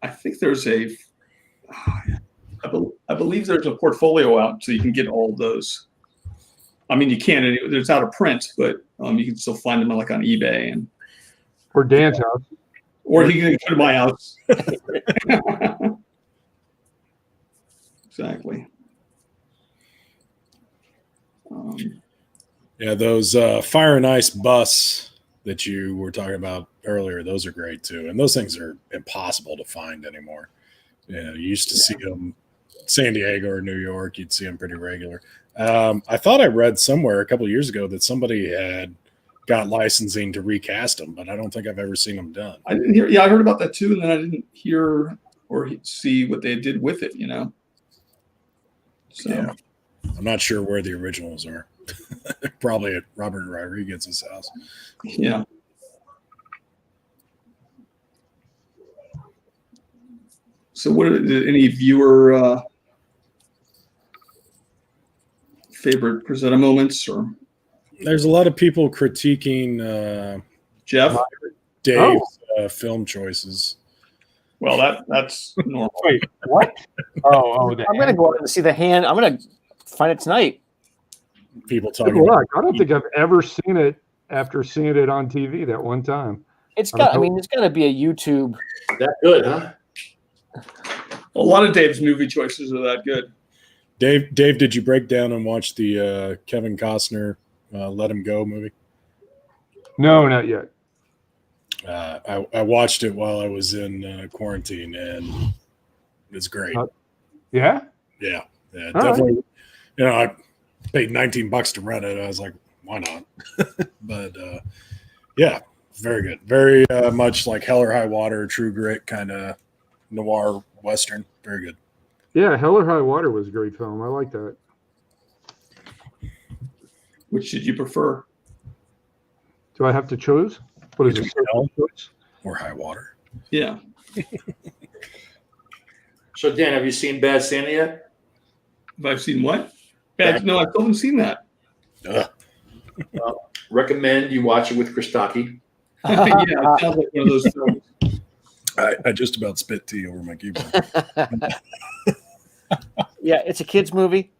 I think there's a. I believe there's a portfolio out, so you can get all of those. I mean, you can. It's out of print, but you can still find them like on eBay and. Or Dan's house. Or he can come to my house. Exactly. Yeah, those Fire and Ice bus that you were talking about earlier, those are great too. And those things are impossible to find anymore. You used to see them San Diego or New York. You'd see them pretty regular. I thought I read somewhere a couple of years ago that somebody had got licensing to recast them, but I don't think I've ever seen them done. I didn't hear. Yeah, I heard about that too, and then I didn't hear or see what they did with it. So yeah, I'm not sure where the originals are. Probably at Robert Rodriguez's house. Yeah. So, what are any viewer favorite Frazetta moments or? There's a lot of people critiquing Jeff, Dave's film choices. Well, that's normal. Wait, what? Oh, I'm gonna go out and see the hand. I'm gonna find it tonight. People talking. Look, I don't think I've ever seen it after seeing it on TV that one time. It's got. I mean, it's got to be a YouTube. That good, huh? A lot of Dave's movie choices are that good. Dave, did you break down and watch the Kevin Costner Let Him Go movie? No, not yet. I watched it while I was in quarantine, and it's great. Yeah? Yeah, All definitely. Right. I paid $19 to rent it. I was like, why not? But yeah, very good. Very much like Hell or High Water, True Grit, kind of noir Western. Very good. Yeah, Hell or High Water was a great film. I like that. Which did you prefer? Do I have to choose? What is it? Hell or High Water? Yeah. So, Dan, have you seen Bad Santa yet? Have I seen what? No, I still haven't seen that. Recommend you watch it with Christaki. Yeah, it sounds like one of those films. I just about spit tea over my keyboard. Yeah, it's a kids movie.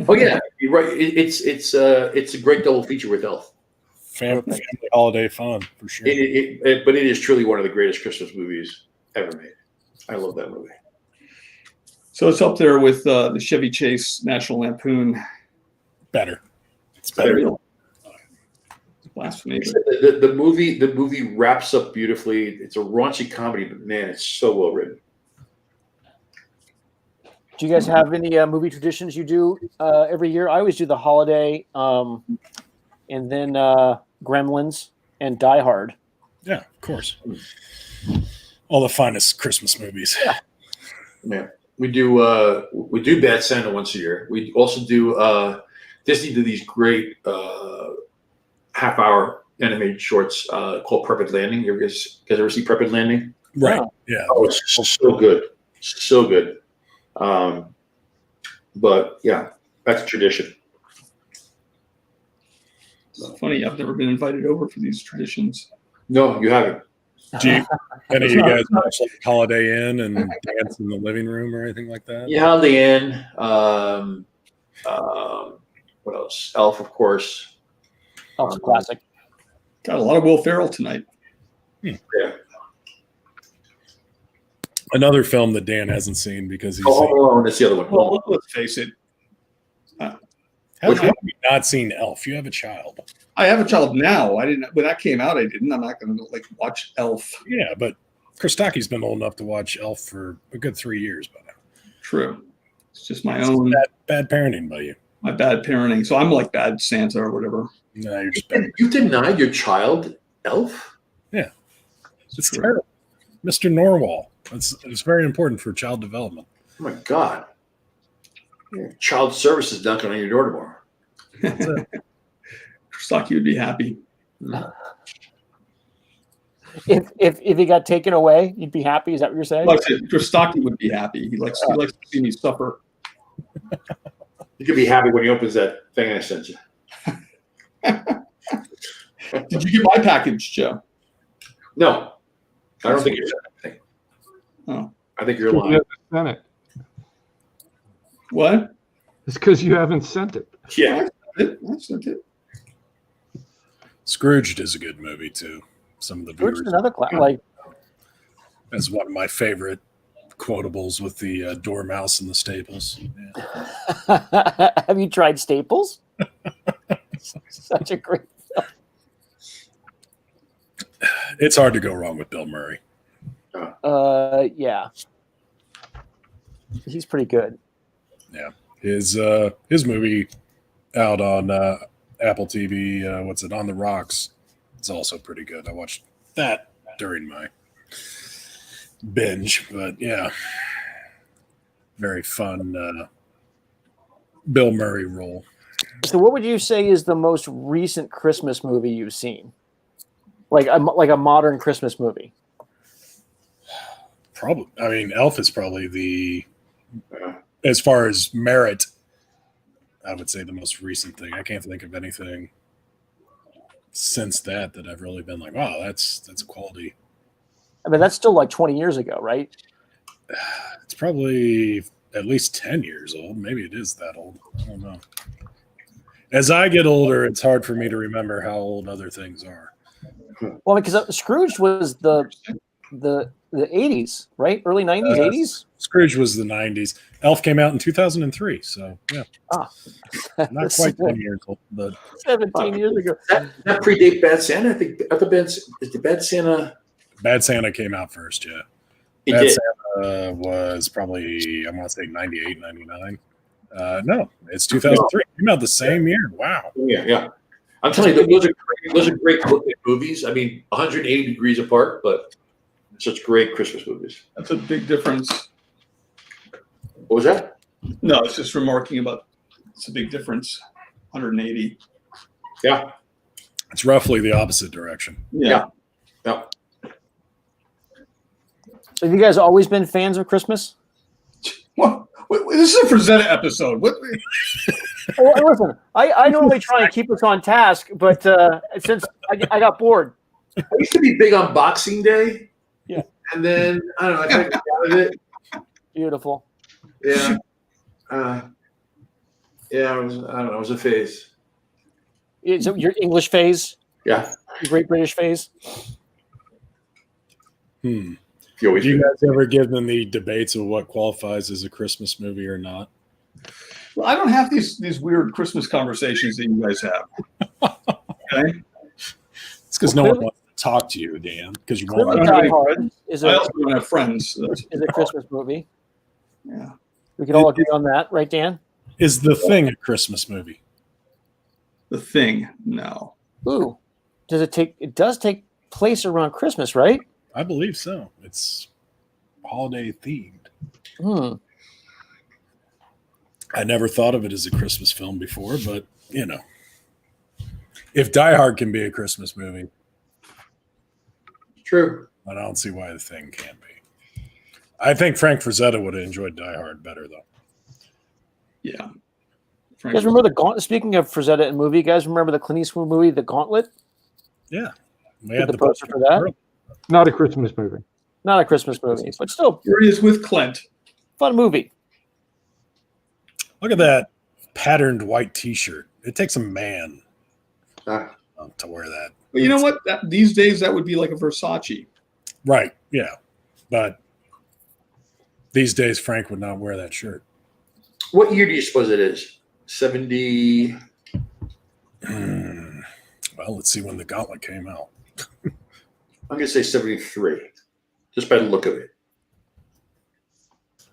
Oh yeah, you're right. It's a great double feature with Elf. Family holiday fun for sure. But it is truly one of the greatest Christmas movies ever made. I love that movie. So it's up there with the Chevy Chase National Lampoon. Better. It's better. Blasphemy. The movie wraps up beautifully. It's a raunchy comedy, but man, it's so well written. Do you guys have any movie traditions you do every year? I always do the holiday, and then Gremlins and Die Hard. Yeah, of course. All the finest Christmas movies. Yeah, we do Bad Santa once a year. We also do Disney do these great half-hour animated shorts called Perfect Landing. You guys ever see Perfect Landing? Right. Yeah. Oh, it's so good, so good. But yeah, that's a tradition. It's funny, I've never been invited over for these traditions. No, you haven't. Do you, any of you guys watch like Holiday Inn and dance in the living room or anything like that? Yeah, Holiday Inn. What else? Elf, of course. Oh, classic. Got a lot of Will Ferrell tonight. Yeah. Another film that Dan hasn't seen because he's Home Alone. That's the other one. Well, let's face it. how Which have you not seen Elf? You have a child. I have a child now. I didn't when that came out. I didn't. I'm not going to like watch Elf. Yeah, but Christaki's been old enough to watch Elf for a good 3 years by now. True. It's just my It's own bad parenting by you. my bad parenting. So I'm like bad Santa or whatever. No, you're just bad. You denied your child Elf? It's true. terrible. Mr. Norwal. It's very important for child development. Oh my God. Child services knocking on your door tomorrow. Christaki would be happy. If he got taken away, you'd be happy. Is that what you're saying? Like I said, Christaki would be happy. He likes to see me suffer. You could be happy when he opens that thing I sent you. Did you get my package, Joe? No, I don't think you're anything. Oh. I think you're You lying. haven't sent it. What? It's because you haven't sent it. Yeah. I sent it. Scrooged is a good movie too. Some of the Which viewers. is another like That's one of my favorite quotables with the dormouse and the staples. Yeah. have you tried Staples? Such a great It's hard to go wrong with Bill Murray. yeah. He's pretty good. His movie out on Apple TV, what's it, On the Rocks? It's also pretty good. I watched that during my binge, but yeah, very fun Bill Murray role. So what would you say is the most recent Christmas movie you've seen? Like a modern Christmas movie? Probably, I mean, Elf is probably the, as far as merit, I would say the most recent thing. I can't think of anything since that I've really been like, wow, that's a quality. I mean, that's still like 20 years ago, right? It's probably at least 10 years old. Maybe it is that old. I don't know. As I get older, it's hard for me to remember how old other things are. Well, because Scrooge was the 80s, right? Early 90s, 80s? Scrooge was the 90s. Elf came out in 2003. So, yeah. Not quite 10 years old, but 17 years ago. That predate Bad Santa. I think is the Bad Santa. Bad Santa came out first, yeah. It Bad did. Santa was probably, I want to say 98, 99. No, it's 2003. It came out the same year. Wow. Yeah. I'm telling you, those are great looking movies. I mean, 180 degrees apart, but such great Christmas movies. That's a big difference. What was that? No, it's just remarking about it's a big difference. 180. Yeah. It's roughly the opposite direction. Yeah. Have you guys always been fans of Christmas? Well, this is a Frazetta episode. What? Well, listen, I normally try and keep us on task, but since I got bored. I used to be big on Boxing Day. Yeah. And then, I don't know, I kind of got out of it. Beautiful. Yeah. It was a phase. Is it your English phase? Yeah. Your Great British phase? Hmm. You always Do you do. guys ever get in the debates of what qualifies as a Christmas movie or not? Well, I don't have these weird Christmas conversations that you guys have. Okay. It's because no one wants to talk to you, Dan, because you Clearly won't. Die Hard is I a also don't have friends. So that's- Christmas movie. yeah. We can all agree on that, right, Dan? Is The Thing a Christmas movie? The Thing. No. Ooh. It does take place around Christmas, right? I believe so. It's holiday themed. Hmm. I never thought of it as a Christmas film before, but you know, if Die Hard can be a Christmas movie, True. I don't see why The Thing can't be. I think Frank Frazetta would have enjoyed Die Hard better, though. Yeah. You guys remember the Gauntlet? Speaking of Frazetta and movie, you guys remember the Clint Eastwood movie, The Gauntlet? Yeah, we Did the poster for that? Not a Christmas movie. Not a Christmas movie, but still Here he is with Clint. fun movie. Look at that patterned white T-shirt. It takes a man Ah. to wear that. But you know what? These days that would be like a Versace. Right? Yeah, but These days, Frank would not wear that shirt. What year do you suppose it is? 70. Well, let's see when the Gauntlet came out. I'm going to say 73, just by the look of it.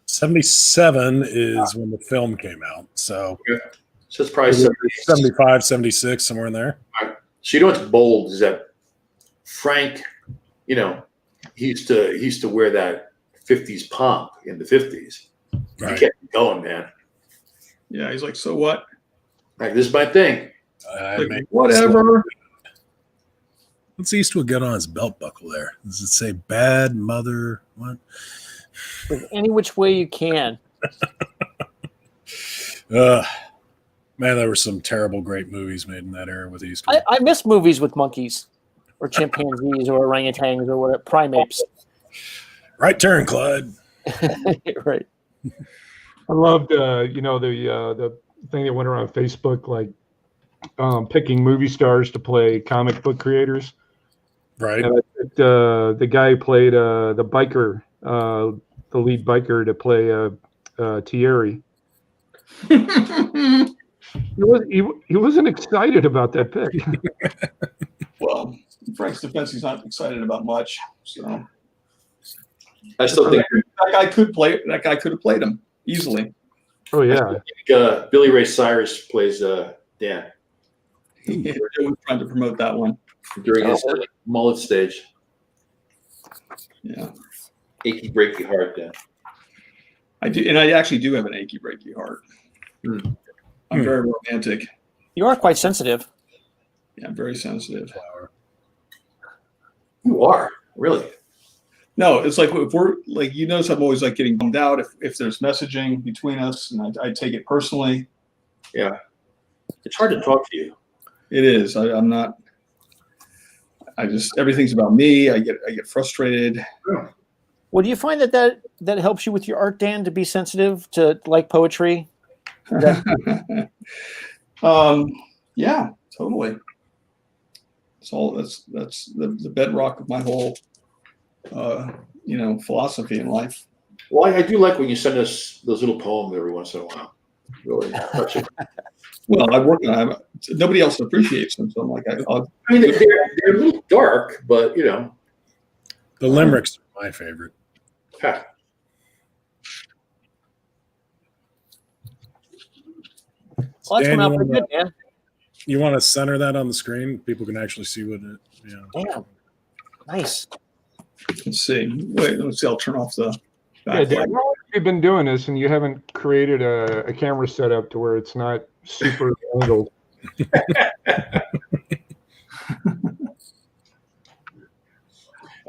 77 is when the film came out. So, So it's probably 75, 76, somewhere in there. So you know what's bold is that Frank, he used to wear that 50s pomp in the 50s. Right. He kept going, man. Yeah, he's like, so what? Like, this is my thing. Like, whatever. What's Eastwood got on his belt buckle there? Does it say bad mother? What? Any which way you can. Man, there were some terrible, great movies made in that era with Eastwood. I miss movies with monkeys or chimpanzees or orangutans or whatever, primates. Right turn, Clyde. Right. I loved, the thing that went around Facebook, like picking movie stars to play comic book creators. Right. And I picked the guy who played the biker, the lead biker, to play Thierry. He wasn't excited about that pick. Well, in Frank's defense, he's not excited about much. So I still think that guy could play. That guy could have played him easily. Oh yeah. Billy Ray Cyrus plays Dan He was trying to promote that one. during his mullet stage. Yeah, Achy breaky heart, Dan. I do, and I actually do have an achy breaky heart. I'm very romantic. You are quite sensitive. Yeah, I'm very sensitive. You are really. No, it's like if we're like, you notice I'm always like getting bummed out if there's messaging between us, and I take it personally. Yeah, it's hard to talk to you. It is. I'm not. I just everything's about me. I get frustrated. Well, do you find that helps you with your art, Dan, to be sensitive to like poetry? Yeah, totally. It's all that's the bedrock of my whole philosophy in life. Well, I do like when you send us those little poems every once in a while. Really touching. Well, I work on them. Nobody else appreciates them, so I'm like, I mean, they're a little dark, but the limericks are my favorite. Ha. Well, that's coming out pretty good, man. You want to center that on the screen? People can actually see what it. Yeah. Damn. Nice. Let's see. Wait, let's see. I'll turn off the. Yeah, Dan, how long have you been doing this, and you haven't created a camera setup to where it's not super angled?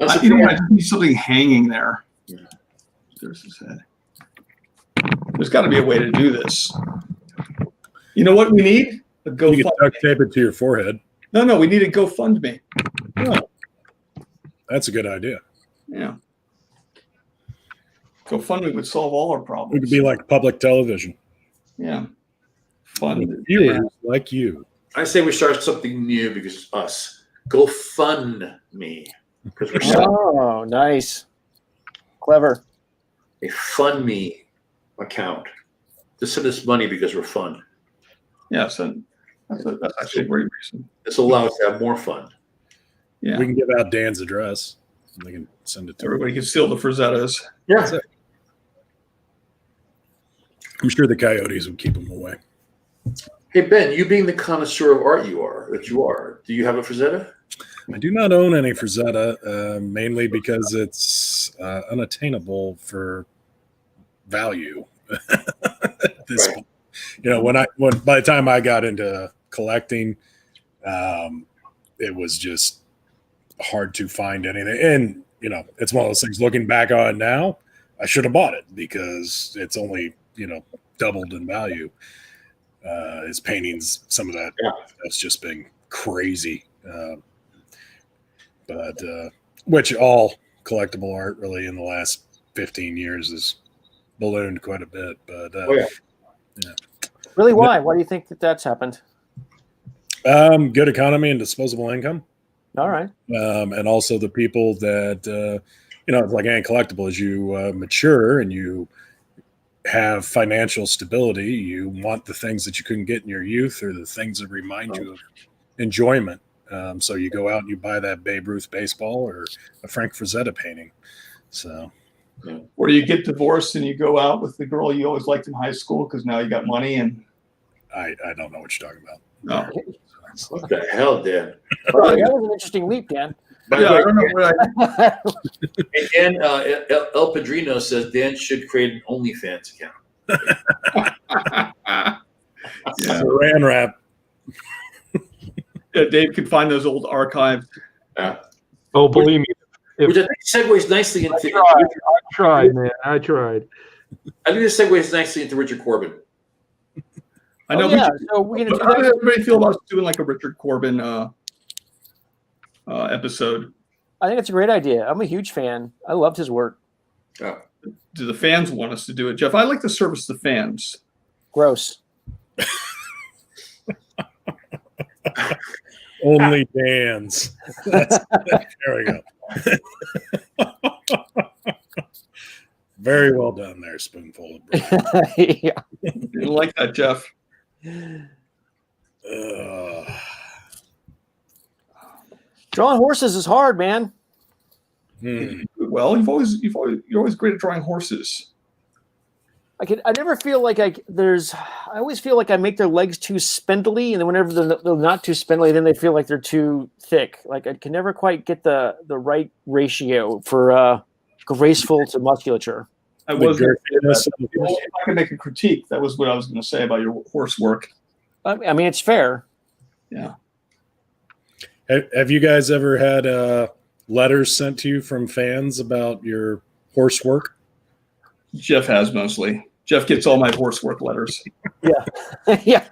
I just need something hanging there. There's his head. There's got to be a way to do this. You know what we need? A GoFundMe. You can duct tape it to your forehead. No, we need a GoFundMe. Oh, that's a good idea. Yeah. GoFundMe would solve all our problems. It could be like public television. Yeah. Fun. Viewers like you. I say we start something new because it's us. Go fund me because we're Oh, nice. Clever. a fund me account. Just send us money because we're fun. Yeah, so that's actually a great reason. This will allow us to have more fun. Yeah. We can give out Dan's address. And they can send it to Everybody can steal the Frazettas. Yeah. I'm sure the Coyotes would keep them away. Hey Ben, you being the connoisseur of art you are, do you have a Frazetta? I do not own any Frazetta, mainly because it's unattainable for value. At this point. When by the time I got into collecting, it was just hard to find anything. And it's one of those things. Looking back on it now, I should have bought it because it's only doubled in value. His paintings, some of that's just been crazy. But which all collectible art really in the last 15 years has ballooned quite a bit. But yeah. Really, why? Why do you think that's happened? Good economy and disposable income. All right. And also the people that it's like any collectible. As you mature and you have financial stability, you want the things that you couldn't get in your youth, or the things that remind you of enjoyment. So you go out and you buy that Babe Ruth baseball or a Frank Frazetta painting. So, or you get divorced and you go out with the girl you always liked in high school because now you got money. And I don't know what you're talking about. no, What the hell, Dan? Well, that was an interesting leap, Dan. By yeah, the I way, don't know what Dan, El Padrino says Dan should create an OnlyFans account. Yeah. Saran wrap. Yeah, Dave can find those old archives. Oh, believe me, Which I think segues nicely into. I tried, man. I tried. I think this segues nicely into Richard Corbin. I know. So we're gonna do How does that. everybody feel about doing like a Richard Corbin episode? I think it's a great idea. I'm a huge fan. I loved his work. Oh. Do the fans want us to do it, Jeff? I like to service the fans. Gross. Only Dan's. There we go. Very well done there, spoonful of bread. Yeah. Didn't like that, Jeff. Drawing horses is hard, man. Well, you're always great at drawing horses. I never feel like I always feel like I make their legs too spindly, and then whenever they're not too spindly, then they feel like they're too thick. Like I can never quite get the right ratio for graceful to musculature. I was gonna say that. If I can make a critique, that was what I was going to say about your horse work. I mean, it's fair. Yeah. Have you guys ever had letters sent to you from fans about your horse work? Jeff has mostly. Jeff gets all my horse work letters. Yeah, yeah.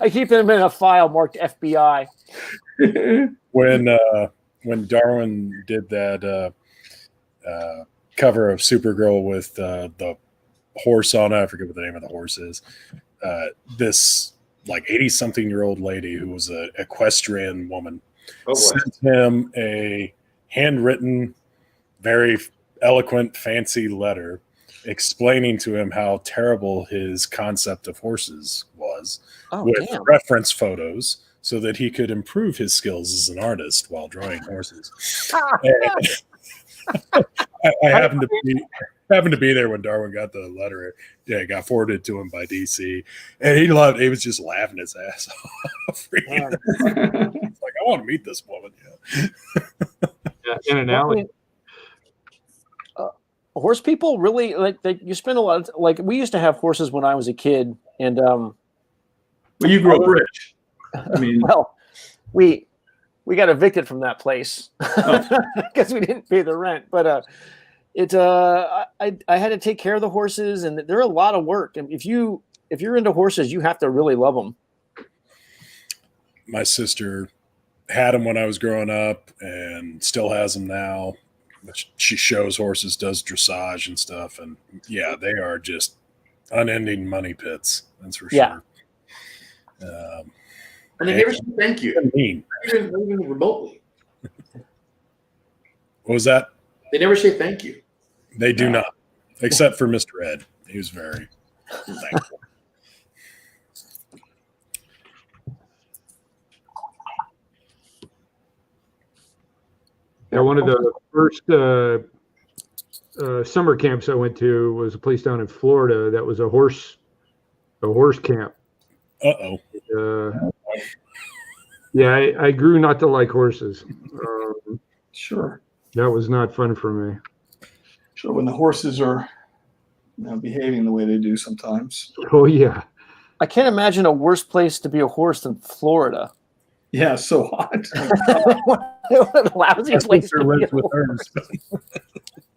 I keep them in a file marked FBI. When Darwin did that cover of Supergirl with the horse on it, I forget what the name of the horse is. This like 80-something-year-old lady who was an equestrian woman sent him a handwritten, very eloquent, fancy letter explaining to him how terrible his concept of horses was, with reference photos so that he could improve his skills as an artist while drawing horses. I happened to be there when Darwin got the letter. Yeah, it got forwarded to him by DC, and he was just laughing his ass off. It's like, I want to meet this woman. Yeah, in an alley. Horse people really you spend a lot of, we used to have horses when I was a kid, and well, you grew up rich. I mean, well, we got evicted from that place because we didn't pay the rent. But I had to take care of the horses, and they're a lot of work. And if you're into horses, you have to really love them. My sister had them when I was growing up, and still has them now. She shows horses, does dressage and stuff, and yeah, they are just unending money pits. That's for sure. And they never say thank you, not even remotely. What was that? They never say thank you. They do not, except for Mr. Ed. He was very thankful. Yeah, one of the first summer camps I went to was a place down in Florida that was a horse camp. Yeah, I grew not to like horses. Sure. That was not fun for me. Sure, when the horses are behaving the way they do sometimes. Oh yeah. I can't imagine a worse place to be a horse than Florida. Yeah, so hot. What a lousy place to be a horse.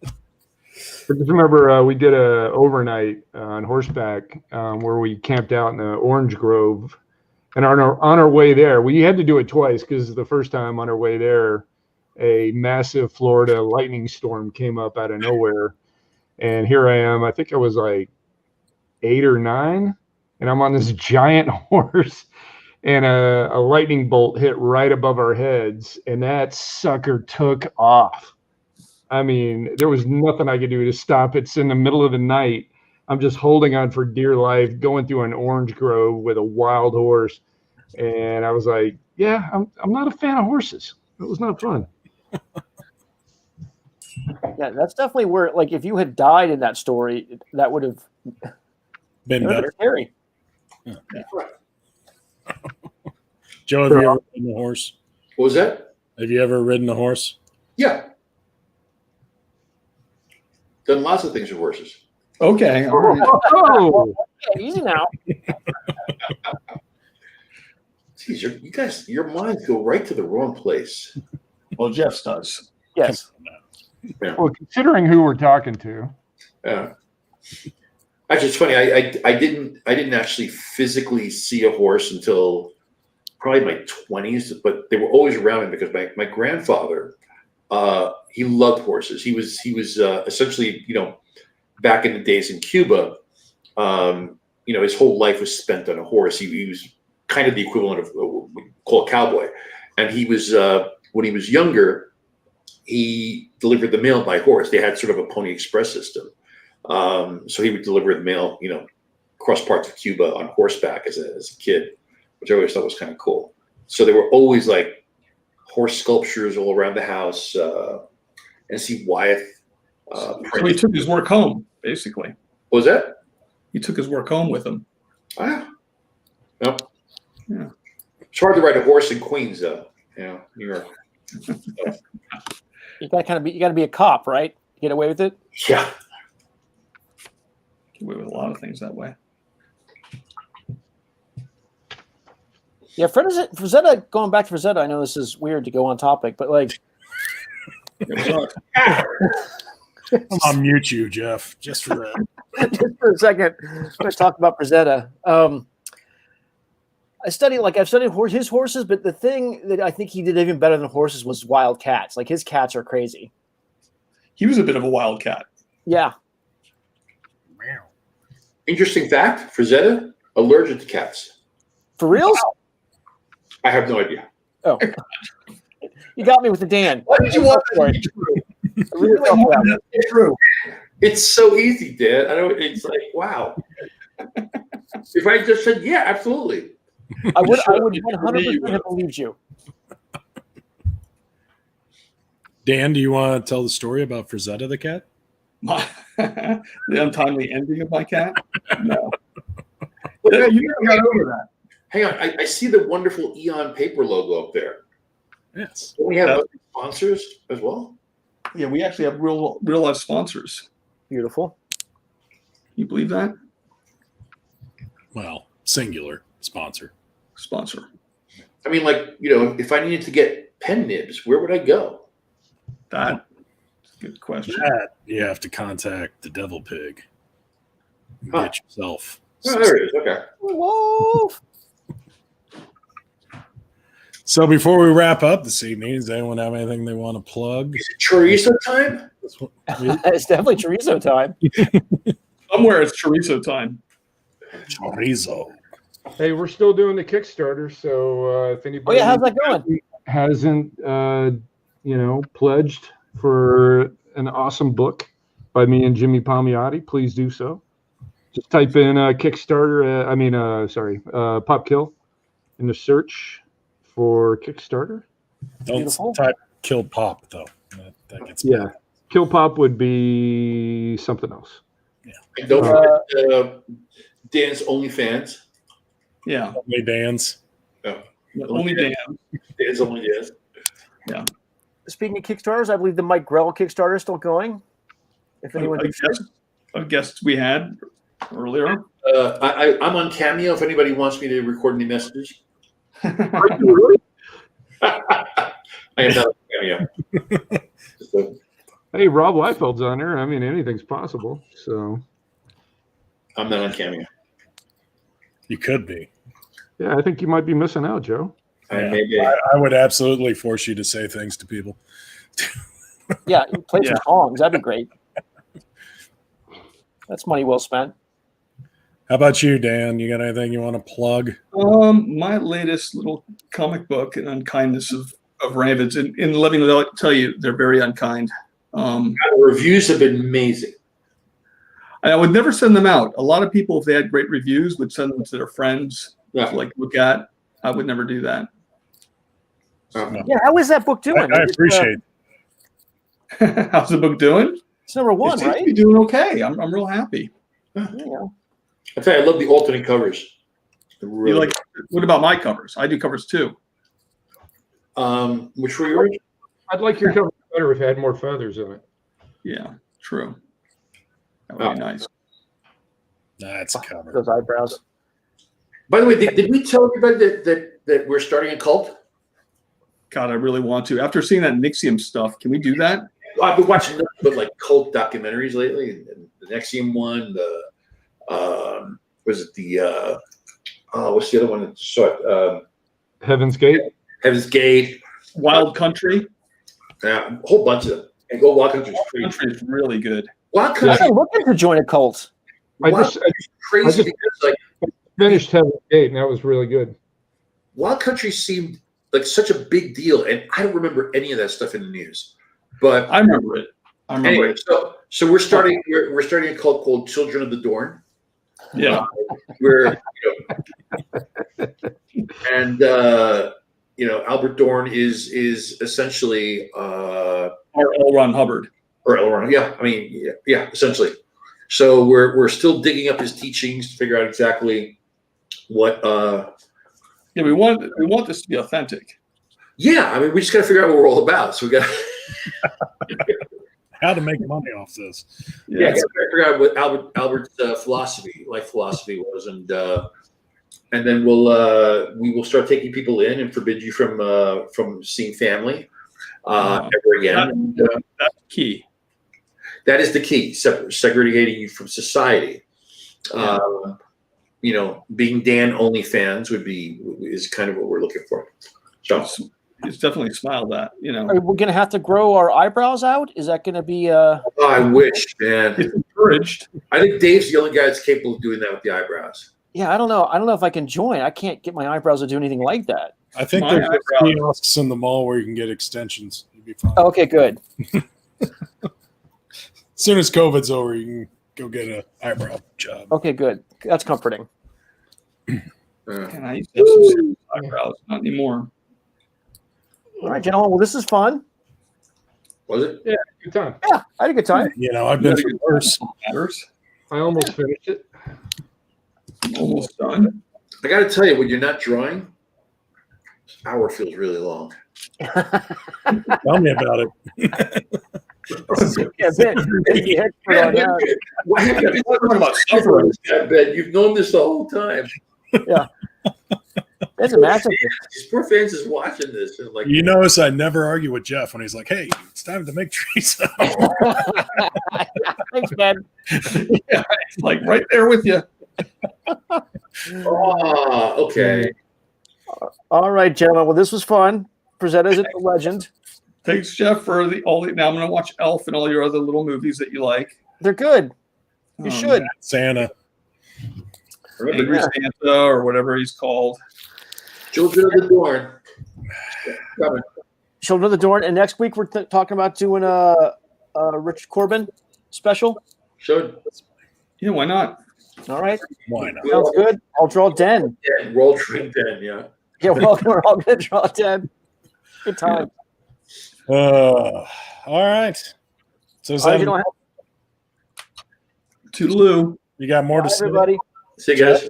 I just remember we did a overnight on horseback where we camped out in the orange grove, and on our way there, we had to do it twice because the first time on our way there, a massive Florida lightning storm came up out of nowhere, and here I am. I think I was like 8 or 9, and I'm on this giant horse, and a lightning bolt hit right above our heads, and that sucker took off. I mean, there was nothing I could do to stop. It's in the middle of the night. I'm just holding on for dear life, going through an orange grove with a wild horse. And I was like, yeah, I'm not a fan of horses. It was not fun. Yeah, that's definitely where, like, if you had died in that story, that would have Been better. Scary. Yeah. Joe, have you ever ridden a horse? What was that? Have you ever ridden a horse? Yeah. Done lots of things with horses. Okay. All right. Oh, Yeah, easy now. Jeez, you guys, your minds go right to the wrong place. Well, Jeff's does. Yes. Yeah. well, considering who we're talking to. Yeah. Actually, it's funny. I didn't actually physically see a horse until probably my 20s, but they were always around me because my grandfather, he loved horses. He was essentially, back in the days in Cuba, his whole life was spent on a horse. He was kind of the equivalent of what we call a cowboy. And he was, when he was younger, he delivered the mail by horse. They had sort of a Pony Express system. So he would deliver the mail, across parts of Cuba on horseback as a kid, which I always thought was kind of cool. So there were always like horse sculptures all around the house. And see Wyeth. So he took his work home, basically. What was that? He took his work home with him. Ah, no. Yeah. It's hard to ride a horse in Queens, though. New York. You gotta be a cop, right? Get away with it. Yeah. Get away with a lot of things that way. Yeah, Frazetta. Going back to Frazetta, I know this is weird to go on topic, but like, I'll mute you, Jeff, just for that. just for a second, let's talk about Frazetta. I've studied his horses, but the thing that I think he did even better than horses was wild cats. Like, his cats are crazy. He was a bit of a wildcat. Yeah. Interesting fact: Frazetta allergic to cats. For reals? I have no idea. Oh, you got me with the Dan. Why did you want that to be true? I really felt that. It's true. It's so easy, Dan. I don't. It's like, wow. If I just said, yeah, absolutely. I would 100% have believed you. Dan, do you want to tell the story about Frazetta the cat? The untimely ending of my cat? No. Yeah, you never got over that. Hang on, I see the wonderful Eon Paper logo up there. Yes. Don't we have other sponsors as well? Yeah, we actually have real life sponsors. Beautiful. You believe that? Well, singular sponsor. Sponsor. I mean, like, if I needed to get pen nibs, where would I go? That's a good question. That you have to contact the Devil Pig. And get yourself. Oh, there it is. Okay. Whoa. So before we wrap up this evening, does anyone have anything they want to plug? Is it chorizo time? It's definitely chorizo time. Somewhere it's chorizo time. Chorizo. Hey, we're still doing the Kickstarter, so if anybody how's that going? hasn't, pledged for an awesome book by me and Jimmy Palmiotti, please do so. Just type in Kickstarter. Pop Kill in the search for Kickstarter. Don't Beautiful. type kill pop though. That gets Yeah, Kill Pop would be something else. And don't forget Dan's OnlyFans. Yeah. only Dan's. Only Dan. Dan's OnlyFans. Yeah. Speaking of Kickstarters, I believe the Mike Grell Kickstarter is still going. If anyone A guest we had earlier. I'm on Cameo if anybody wants me to record any messages. I am not on Cameo. Hey, Rob Liefeld's on there. I mean, anything's possible. So I'm not on Cameo. You could be. yeah, I think you might be missing out, Joe. I would absolutely force you to say things to people. Yeah, play some songs. That'd be great. That's money well spent. How about you, Dan? You got anything you want to plug? My latest little comic book, An Unkindness of Ravens. And let me tell you, they're very unkind. The reviews have been amazing. I would never send them out. A lot of people, if they had great reviews, would send them to their friends Yeah. to look at. I would never do that. Yeah, how is that book doing? I appreciate How's the book doing? It's number one, It seems to right? be doing okay. I'm real happy. Yeah. I tell you, I love the alternate covers. You like? What about my covers? I do covers too. Which were yours? I'd like your cover better if it had more feathers in it. Yeah, true. That would be nice. That's a cover. Those eyebrows. By the way, did we tell everybody that we're starting a cult? God, I really want to. After seeing that Nixium stuff, can we do that? I've been watching nothing but like cult documentaries lately. And the Nexium one, was it the what's the other one that saw it? Heaven's Gate. Heaven's Gate. Wild Country. Yeah, a whole bunch of them. And go Wild Country's Wild crazy. Country is really good. Wild I'm Country looking to join a cult. I Wild just Country's crazy because like finished Heaven's Gate, and that was really good. Wild Country seemed like such a big deal, and I don't remember any of that stuff in the news. But I remember it. I remember anyway, it. so we're starting a cult called Children of the Dorn. Yeah. Where and Albert Dorn is essentially Or L. Ron Hubbard. or L. Ron, yeah, essentially. So we're still digging up his teachings to figure out exactly what. Yeah, we want this to be authentic. Yeah, I mean, we just got to figure out what we're all about. So we got How to make money off this. yeah, got to figure out what Albert's life philosophy was, and then we will start taking people in and forbid you from seeing family ever again. That's key. That is the key, segregating you from society. Yeah. Being Dan only fans is kind of what we're looking for. So It's definitely smiled at. Are we going to have to grow our eyebrows out? Is that going to be? I wish, man. It's encouraged. I think Dave's the only guy that's capable of doing that with the eyebrows. Yeah, I don't know. I don't know if I can join. I can't get my eyebrows to do anything like that. I think My there's eyebrows. kiosks in the mall where you can get extensions. You'd be fine. Okay, good. As soon as COVID's over, you can go get an eyebrow job. Okay, good. That's comforting. And I used to have some serious eyebrows. Not anymore. All right, gentlemen. Well, this is fun. Was it? Yeah, good time. Yeah, I had a good time. I've been through worse. Matters. I almost finished it. Almost done. I got to tell you, when you're not drawing, this hour feels really long. Tell me about it. Yeah, Ben, the expert on that. Why have you Talking about suffering. Ben? You've known this the whole time. That's a massive. These poor fans is watching this and like, You notice I never argue with Jeff when he's like, "Hey, it's time to make trees." Thanks, Ben. Yeah, it's like right there with you. okay. All right, gentlemen. Well, this was fun. Frazetta is a legend. Thanks, Jeff, for all the. Now I'm going to watch Elf and all your other little movies that you like. They're good. You should. Santa. Angry Santa or whatever he's called. Children of the Dorn. Children of the Dorn. And next week we're talking about doing a Rich Corbin special. Should. Yeah, why not? All right. Why not? Sounds good. I'll draw 10. Yeah, roll drink then, yeah. Yeah, we're all going to draw 10. Good time. All right. So is All right, that, you don't have Toodaloo. you got more to Bye, say? everybody. See you guys.